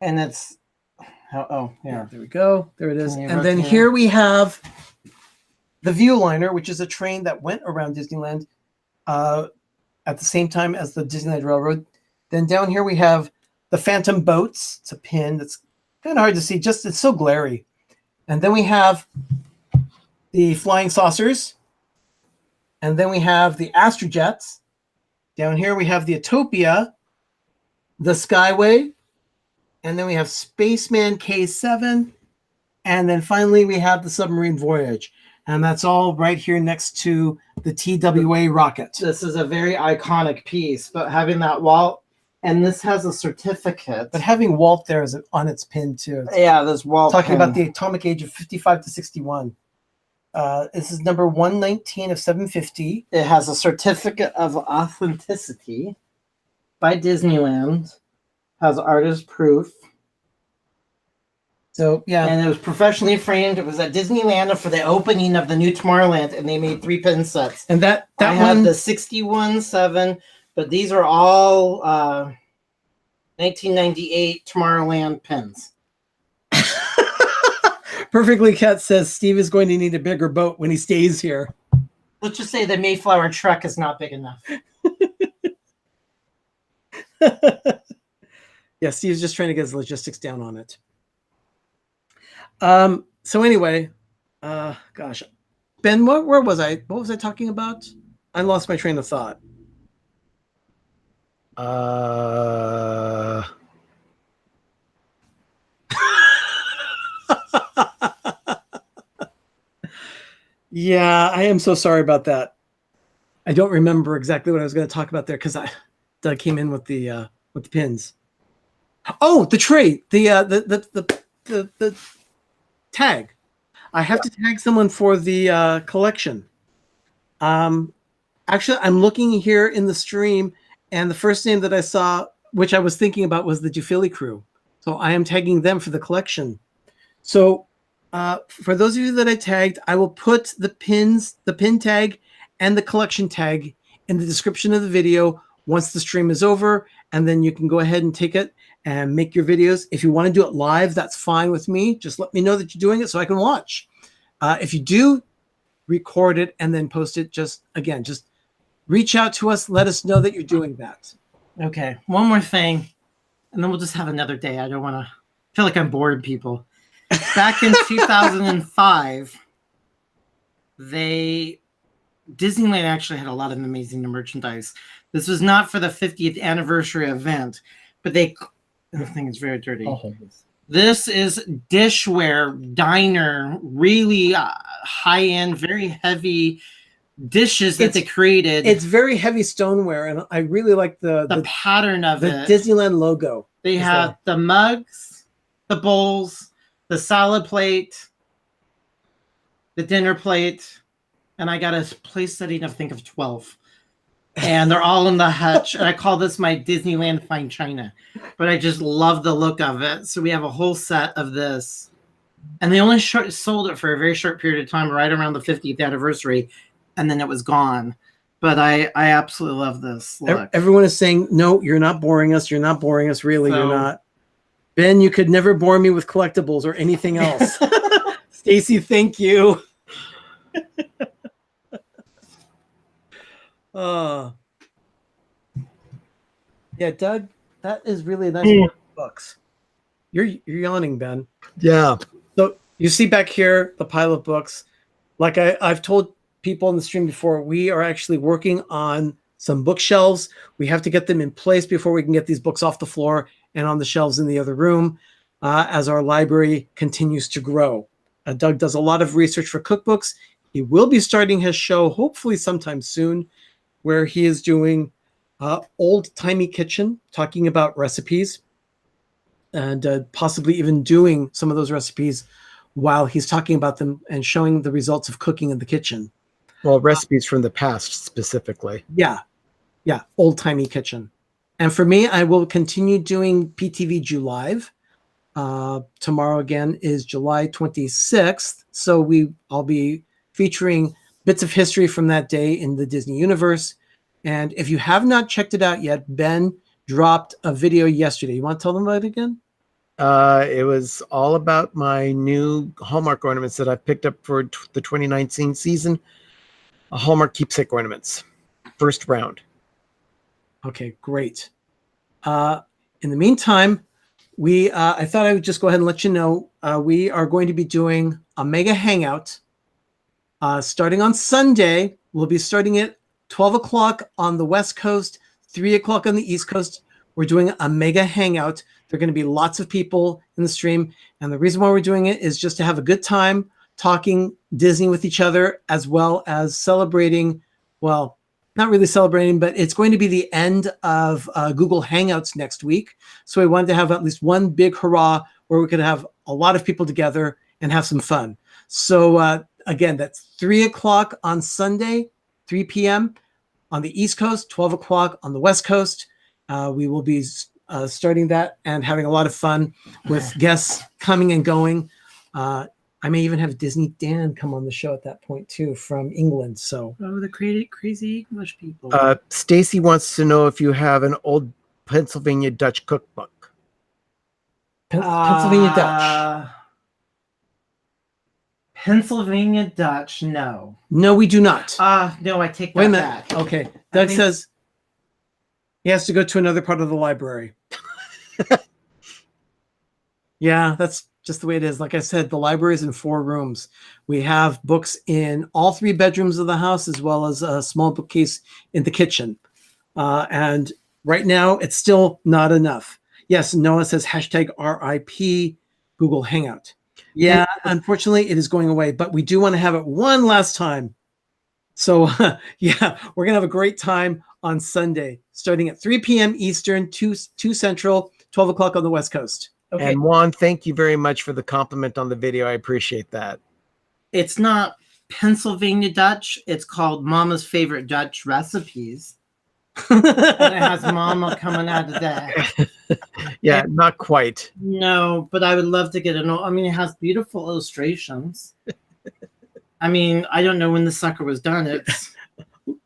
and it's there we go. There it is. Can you And then rotate? here we have the Viewliner, which is a train that went around Disneyland at the same time as the Disneyland Railroad. Then down here we have the Phantom Boats. It's a pin that's kind of hard to see. Just it's so glary. And then we have the Flying Saucers. And then we have the Astrojets. Down here we have the Utopia, the Skyway. And then we have Spaceman K7. And then finally we have the Submarine Voyage. And that's all right here next to the TWA rocket. This is a very iconic piece, but having that Walt, and this has a certificate. But having Walt there is on its pin too. Yeah, this Walt. Talking pin. about the atomic age of 55 to 61. This is number 119 of 750. It has a certificate of authenticity by Disneyland. Has artist proof. So yeah, And it was professionally framed. It was at Disneyland for the opening of the new Tomorrowland, and they made 3 pin sets. and that I one have the 61.7, but these are all 1998 Tomorrowland pins. Perfectly Cat says Steve is going to need a bigger boat when he stays here. Let's just say the Mayflower truck is not big enough. Yeah, Steve's just trying to get his logistics down on it. So anyway, gosh, Ben, where was I? What was I talking about? I lost my train of thought. Yeah, I am so sorry about that. I don't remember exactly what I was going to talk about there because Doug came in with the pins. Oh, the tray, the tag. I have to tag someone for the collection. Actually, I'm looking here in the stream, and the first name that I saw, which I was thinking about, was the TheDuphilyCrew. So I am tagging them for the collection. So for those of you that I tagged, I will put the pin tag and the collection tag in the description of the video once the stream is over, and then you can go ahead and take it and make your videos. If you want to do it live, that's fine with me. Just let me know that you're doing it so I can watch. If you do record it and then post it, just reach out to us. Let us know that you're doing that. Okay, one more thing, and then we'll just have another day. I don't want to feel like I'm bored, people. Back in 2005, Disneyland actually had a lot of amazing merchandise. This was not for the 50th anniversary event, but the thing is very dirty. This is dishware, diner, really high-end, very heavy dishes that they created. It's very heavy stoneware, and I really like the pattern of the it. Disneyland logo. They have the mugs, the bowls, the salad plate, the dinner plate, and I got a place setting of, I think, of 12. And they're all in the hutch. And I call this my Disneyland fine china. But I just love the look of it. So we have a whole set of this. And they only sold it for a very short period of time, right around the 50th anniversary, and then it was gone. But I absolutely love this. Look. Everyone is saying, no, you're not boring us. You're not boring us. Really, you're So- not. Ben, you could never bore me with collectibles or anything else. Stacy, thank you. Yeah, Doug, that is really a nice books. You're yawning, Ben. Yeah. So you see back here the pile of books. Like I've told people in the stream before, we are actually working on some bookshelves. We have to get them in place before we can get these books off the floor and on the shelves in the other room as our library continues to grow. Doug does a lot of research for cookbooks. He will be starting his show hopefully sometime soon, where he is doing old-timey kitchen, talking about recipes, and possibly even doing some of those recipes while he's talking about them and showing the results of cooking in the kitchen. Well, recipes from the past specifically. Yeah, old-timey kitchen. And for me, I will continue doing PTV Julive. Tomorrow again is July 26th, so I'll be featuring bits of history from that day in the Disney universe. And if you have not checked it out yet, Ben dropped a video yesterday. You want to tell them about it again? It was all about my new Hallmark ornaments that I picked up for the 2019 season. Hallmark keepsake ornaments, first round. Okay, great. In the meantime, I thought I would just go ahead and let you know we are going to be doing a mega hangout starting on Sunday. We'll be starting at 12 o'clock on the West Coast, 3 o'clock on the East Coast. We're doing a mega hangout. There are going to be lots of people in the stream. And the reason why we're doing it is just to have a good time talking Disney with each other, as well as celebrating, well, not really celebrating, but it's going to be the end of Google Hangouts next week. So we wanted to have at least one big hurrah where we could have a lot of people together and have some fun. So again, that's 3 o'clock on Sunday, 3 p.m. on the East Coast, 12 o'clock on the West Coast. We will be starting that and having a lot of fun with guests coming and going. I may even have Disney Dan come on the show at that point too, from England. So the crazy English people. Stacy wants to know if you have an old Pennsylvania Dutch cookbook. Pennsylvania Dutch. Pennsylvania Dutch, no. No, we do not. No, I take that Wait a minute. back. Okay. Doug says he has to go to another part of the library. Yeah, that's just the way it is. Like I said, the library is in 4 rooms. We have books in all 3 bedrooms of the house, as well as a small bookcase in the kitchen. And right now, it's still not enough. Yes, Noah says hashtag RIP Google Hangout. Yeah, unfortunately, it is going away, but we do want to have it one last time. So yeah, we're going to have a great time on Sunday, starting at 3 p.m. Eastern, 2 Central, 12 o'clock on the West Coast. Okay. And Juan, thank you very much for the compliment on the video. I appreciate that. It's not Pennsylvania Dutch. It's called Mama's Favorite Dutch Recipes. And it has Mama coming out of there. Yeah, not quite. No, but I would love to get it. I mean, it has beautiful illustrations. I mean, I don't know when the sucker was done. It's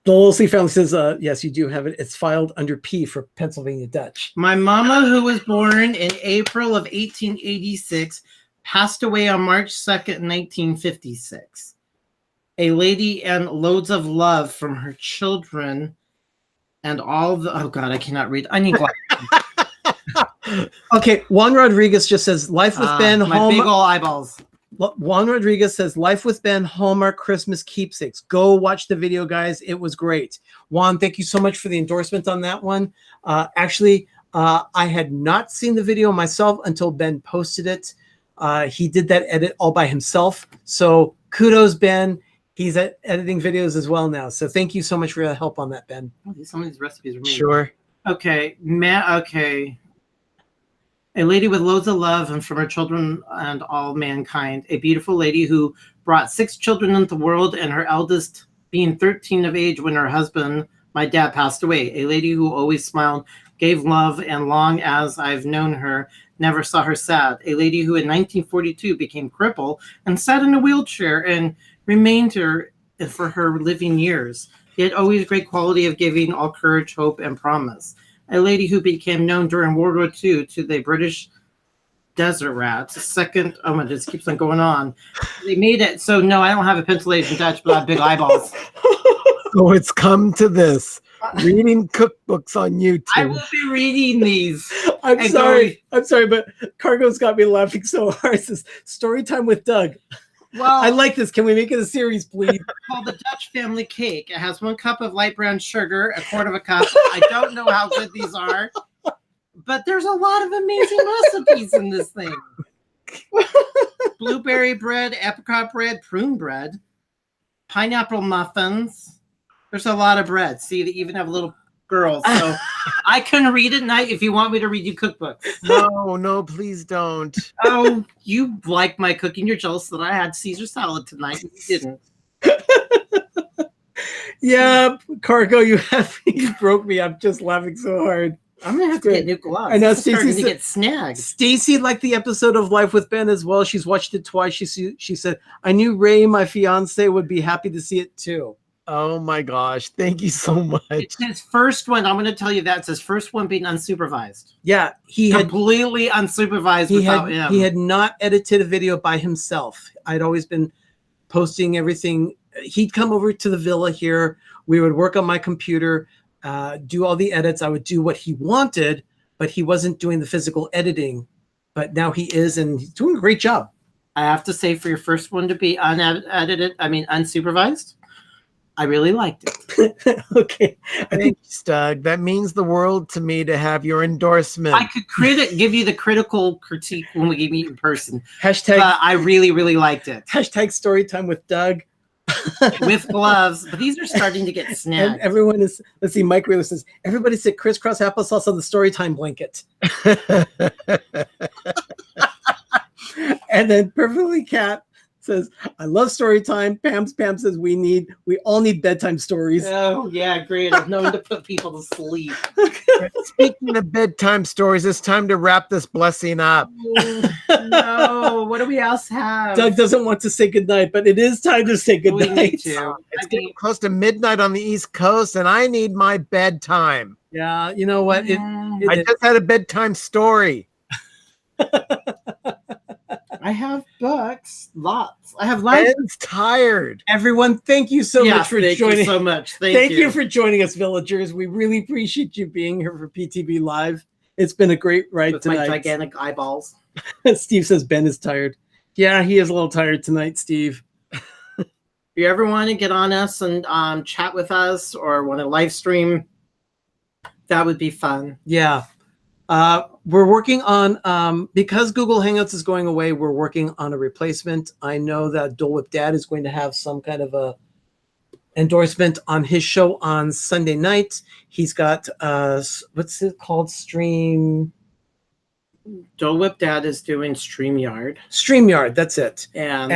The Little C family says, yes, you do have it. It's filed under P for Pennsylvania Dutch. my mama, who was born in April of 1886, passed away on March 2nd, 1956. A lady and loads of love from her children and all the, oh God, I cannot read. I need glasses. Okay, Juan Rodriguez just says, Life with Ben, my big ol' eyeballs. Juan Rodriguez says, Life with Ben, Hallmark Christmas Keepsakes. Go watch the video, guys. It was great. Juan, thank you so much for the endorsement on that one. Actually, I had not seen the video myself until Ben posted it. He did that edit all by himself. So kudos, Ben. He's editing videos as well now. So thank you so much for your help on that, Ben. Some of these recipes are amazing. Sure. Okay, okay. A lady with loads of love and from her children and all mankind. A beautiful lady who brought 6 children into the world, and her eldest being 13 of age when her husband, my dad, passed away. A lady who always smiled, gave love, and long as I've known her, never saw her sad. A lady who in 1942 became crippled and sat in a wheelchair and remained her for her living years. Yet always great quality of giving all courage, hope, and promise. A lady who became known during World War II to the British desert rats. Second, oh my, this keeps on going on. They made it so no, I don't have a pencil Asian Dutch, but I have big eyeballs. So it's come to this. Reading cookbooks on YouTube. I will be reading these. I'm And sorry. I'm sorry, but Cargo's got me laughing so hard. It says story time with Doug. Well, I like this. Can we make it a series, please? called the Dutch family cake. It has 1 cup of light brown sugar, a quarter of a cup. I don't know how good these are, but there's a lot of amazing recipes in this thing. Blueberry bread, apricot bread, prune bread, pineapple muffins. There's a lot of bread. See, they even have little girls. So I can read at night if you want me to read you cookbooks. No, please don't. Oh, you like my cooking. You're jealous that I had Caesar salad tonight. You didn't. Yeah, Cargo, you broke me. I'm just laughing so hard. I'm gonna have to get new gloves. I know, It's starting Stacey to said- get snagged. Stacy liked the episode of Life with Ben as well. She's watched it twice. She said, I knew Ray, my fiance, would be happy to see it too. Oh my gosh. Thank you so much. It's his first one. I'm going to tell you that. It's his first one being unsupervised. Yeah, he had Completely unsupervised without him. he had not edited a video by himself. I'd always been posting everything. He'd come over to the villa here. We would work on my computer, do all the edits. I would do what he wanted, but he wasn't doing the physical editing. But now he is, and he's doing a great job. I have to say, for your first one to be unsupervised, I really liked it. Okay. Thanks, Doug. That means the world to me to have your endorsement. I could give you the critical critique when we meet in person. Hashtag But I really, really liked it. hashtag story time with Doug. With gloves. But these are starting to get And snagged. everyone is, let's see, Mike Wheeler says, everybody said crisscross applesauce on the story time blanket. And then Perfectly Cat says, I love story time. Pam says we all need bedtime stories. Oh, yeah, great. I've known to put people to sleep. Speaking of bedtime stories, it's time to wrap this blessing up. No, what do we else have? Doug doesn't want to say goodnight, but it is time to say We need goodnight. to. It's getting close to midnight on the East Coast, and I need my bedtime. Yeah, you know what? I just had a bedtime story. I have books, lots. I have lots. Ben's tired. Everyone, thank you so much for thank joining. you so much. Thank you for joining us, villagers. We really appreciate you being here for PTV Live. It's been a great ride with tonight. my gigantic eyeballs. Steve says Ben is tired. Yeah, he is a little tired tonight, Steve. If you ever want to get on us and chat with us or want to live stream, that would be fun. Yeah. We're working on, because Google Hangouts is going away, we're working on a replacement. I know that Dole Whip Dad is going to have some kind of a endorsement on his show on Sunday night. He's got, what's it called? Dole Whip Dad is doing StreamYard. StreamYard, that's it. And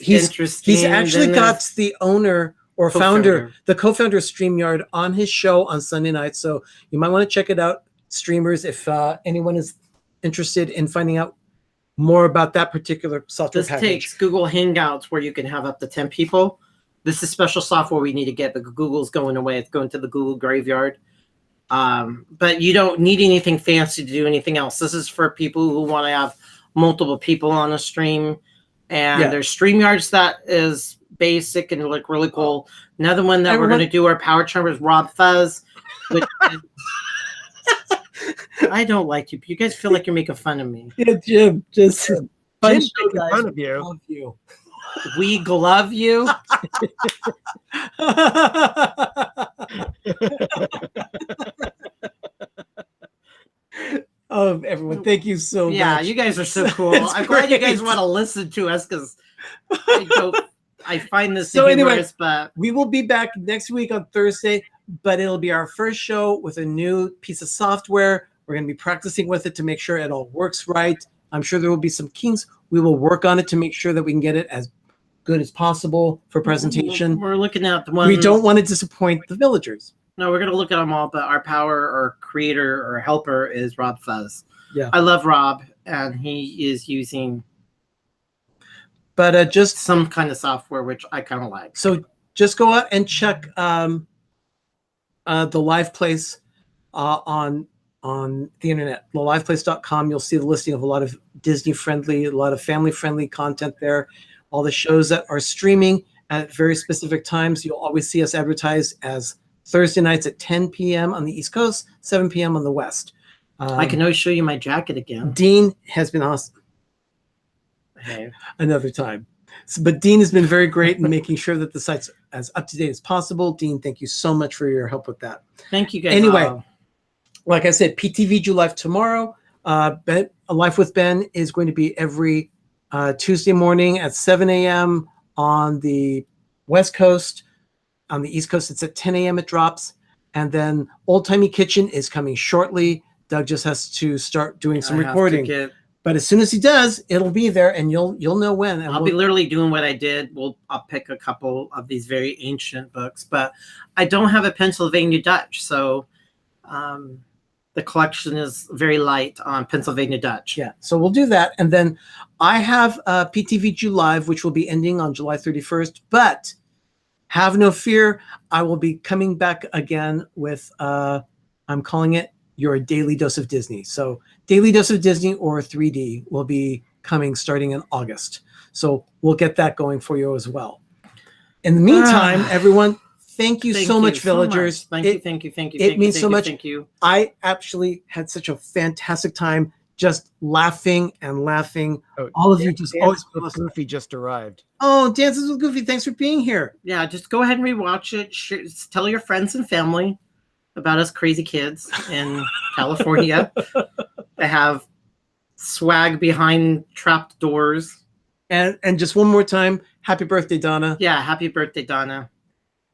he's actually got the owner or founder, Co-founder. the co-founder of StreamYard on his show on Sunday night. So you might want to check it out, streamers, if anyone is interested in finding out more about that particular software This package. takes Google Hangouts where you can have up to 10 people. This is special software we need to get, but Google's going away. It's going to the Google graveyard. But you don't need anything fancy to do anything else. This is for people who want to have multiple people on a stream. And Yeah. there's StreamYards that is basic and like really cool. Another one that we're going to do our power term is Rob Fuzz. Which is, I don't like you. You guys feel like you're making fun of me. Yeah, Jim, just fun Jim's show, making guys. fun of you. Love you. We glove you. Oh, everyone, thank you so Yeah, much. you guys are so cool. That's I'm glad you guys great. want to listen to us because I find this So anyway, humorous, but We will be back next week on Thursday, but it'll be our first show with a new piece of software. We're going to be practicing with it to make sure it all works right. I'm sure there will be some kinks. We will work on it to make sure that we can get it as good as possible for presentation. we're looking at the one. We don't want to disappoint the villagers. No, we're gonna look at them all. But our power or creator or helper is Rob Fuzz. Yeah. I love Rob, and he is using But just some kind of software which I kind of like. so just go out and check the live place on the internet, theliveplace.com. You'll see the listing of a lot of Disney friendly, a lot of family friendly content there. All the shows that are streaming at very specific times. You'll always see us advertised as Thursday nights at 10 p.m. on the East Coast, 7 p.m. on the West. I can always show you my jacket again. Dean has been awesome. Hey. Another time. But Dean has been very great in making sure that the site's as up to date as possible. Dean, thank you so much for your help with that. Thank you guys. Anyway, like I said, PTV Live tomorrow. Life with Ben is going to be every Tuesday morning at 7 a.m. on the West Coast. On the East Coast, it's at 10 a.m. it drops. And then Old Timey Kitchen is coming shortly. Doug just has to start doing some recording. But as soon as he does, it'll be there, and you'll know when. And I'll be literally doing what I did. I'll pick a couple of these very ancient books, but I don't have a Pennsylvania Dutch, so the collection is very light on Pennsylvania Dutch. Yeah, so we'll do that, and then I have PTV Live, which will be ending on July 31st. But have no fear, I will be coming back again with I'm calling it your daily dose of Disney. So daily dose of Disney or 3D will be coming starting in August. So we'll get that going for you as well. In the meantime, everyone, thank you so much, villagers. Thank you. It means so much. Thank you. I actually had such a fantastic time just laughing and laughing. Oh, all of you just always Goofy just arrived. Oh, Dances with Goofy, thanks for being here. Yeah, just go ahead and rewatch it. Tell your friends and family about us crazy kids in California that have swag behind trapped doors. And just one more time, happy birthday, Donna. Yeah, happy birthday, Donna.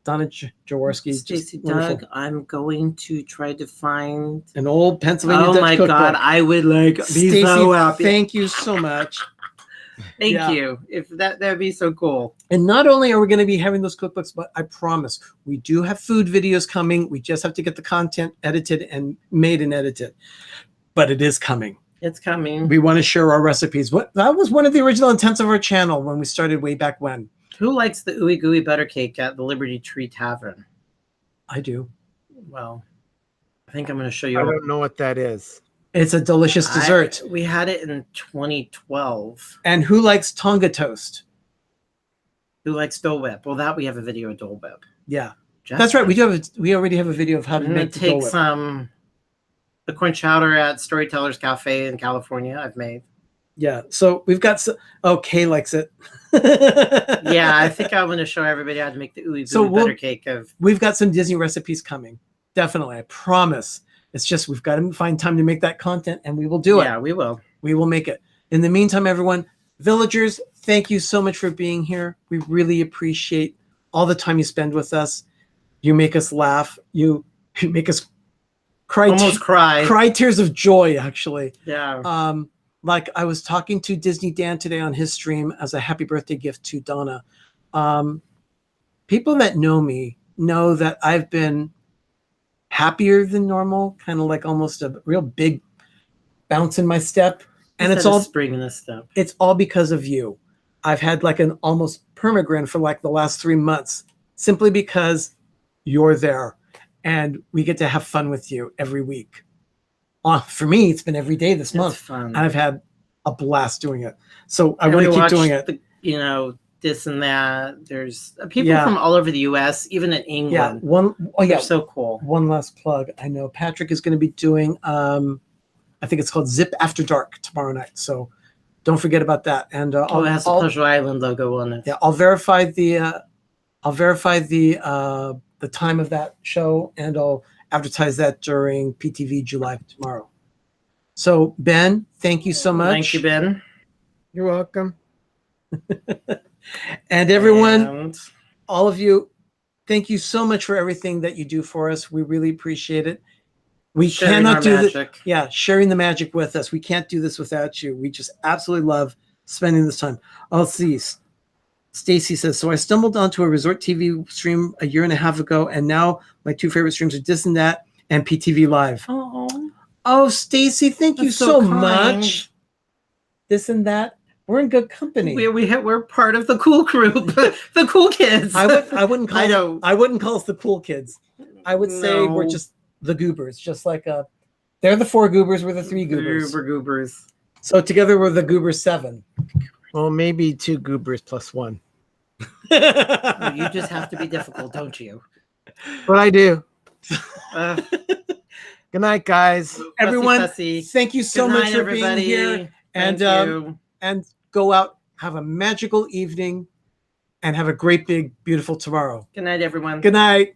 Donna Jaworski. Stacy, Doug, I'm going to try to find an old Pennsylvania Dutch my cookbook. God, I would like Stacy, so happy. Thank you so much. Thank you. If that'd be so cool. And not only are we going to be having those cookbooks, but I promise we do have food videos coming. We just have to get the content edited and made and edited. But it is coming. It's coming. We want to share our recipes. That was one of the original intents of our channel when we started way back when. Who likes the ooey gooey butter cake at the Liberty Tree Tavern? I do. Well, I think I'm going to show you. I don't know what that is. It's a delicious dessert. We had it in 2012. And who likes Tonga toast? Who likes Dole Whip? Well, that we have a video of Dole Whip. Yeah, that's right. We already have a video of how to make the Dole Whip. Take the corn chowder at Storytellers Cafe in California. I've made. Yeah, so we've got Kay likes it. Yeah, I think I'm going to show everybody how to make the ooey gooey butter cake. We've got some Disney recipes coming. Definitely, I promise. It's just we've got to find time to make that content, and we will do it. Yeah, we will. We will make it. In the meantime, everyone, villagers, thank you so much for being here. We really appreciate all the time you spend with us. You make us laugh. You make us cry. Almost cry. Cry tears of joy, actually. Yeah. Like I was talking to Disney Dan today on his stream as a happy birthday gift to Donna. People that know me know that I've been happier than normal, kind of like almost a real big bounce in my step. And it's all spring in this step. It's all because of you. I've had like an almost permagrin for like the last 3 months, simply because you're there and we get to have fun with you every week. For me, it's been every day this month. Fun. And I've had a blast doing it. So I want to keep doing it. This and that. There's people from all over the U.S., even in England. Yeah, They're so cool. One last plug. I know Patrick is going to be doing, I think it's called Zip After Dark tomorrow night. So don't forget about that. And it has a Pleasure Island logo on it. Yeah, I'll verify the time of that show, and I'll advertise that during PTV July tomorrow. So Ben, thank you so much. Thank you, Ben. You're welcome. And everyone, all of you, thank you so much for everything that you do for us. We really appreciate it. We cannot do this. Yeah, sharing the magic with us. We can't do this without you. We just absolutely love spending this time. I'll see. Stacy says, so I stumbled onto a resort TV stream a year and a half ago, and now my two favorite streams are This and That and PTV Live. Oh, Stacy, thank you so much. this and that, we're in good company. We're part of the cool crew, the cool kids. I wouldn't call I wouldn't call us the cool kids. I would say we're No. just the goobers, just like they're the 4 goobers, we're the 3 goobers. We're goobers. So together we're the goobers 7. Well, maybe 2 goobers plus 1. Well, you just have to be difficult, don't you? But I do. Uh, Good night, guys. Everyone, fussy. thank you so Good much night, for everybody. being here. Thank And you. and go out, have a magical evening, and have a great big beautiful tomorrow. Good night, everyone. Good night.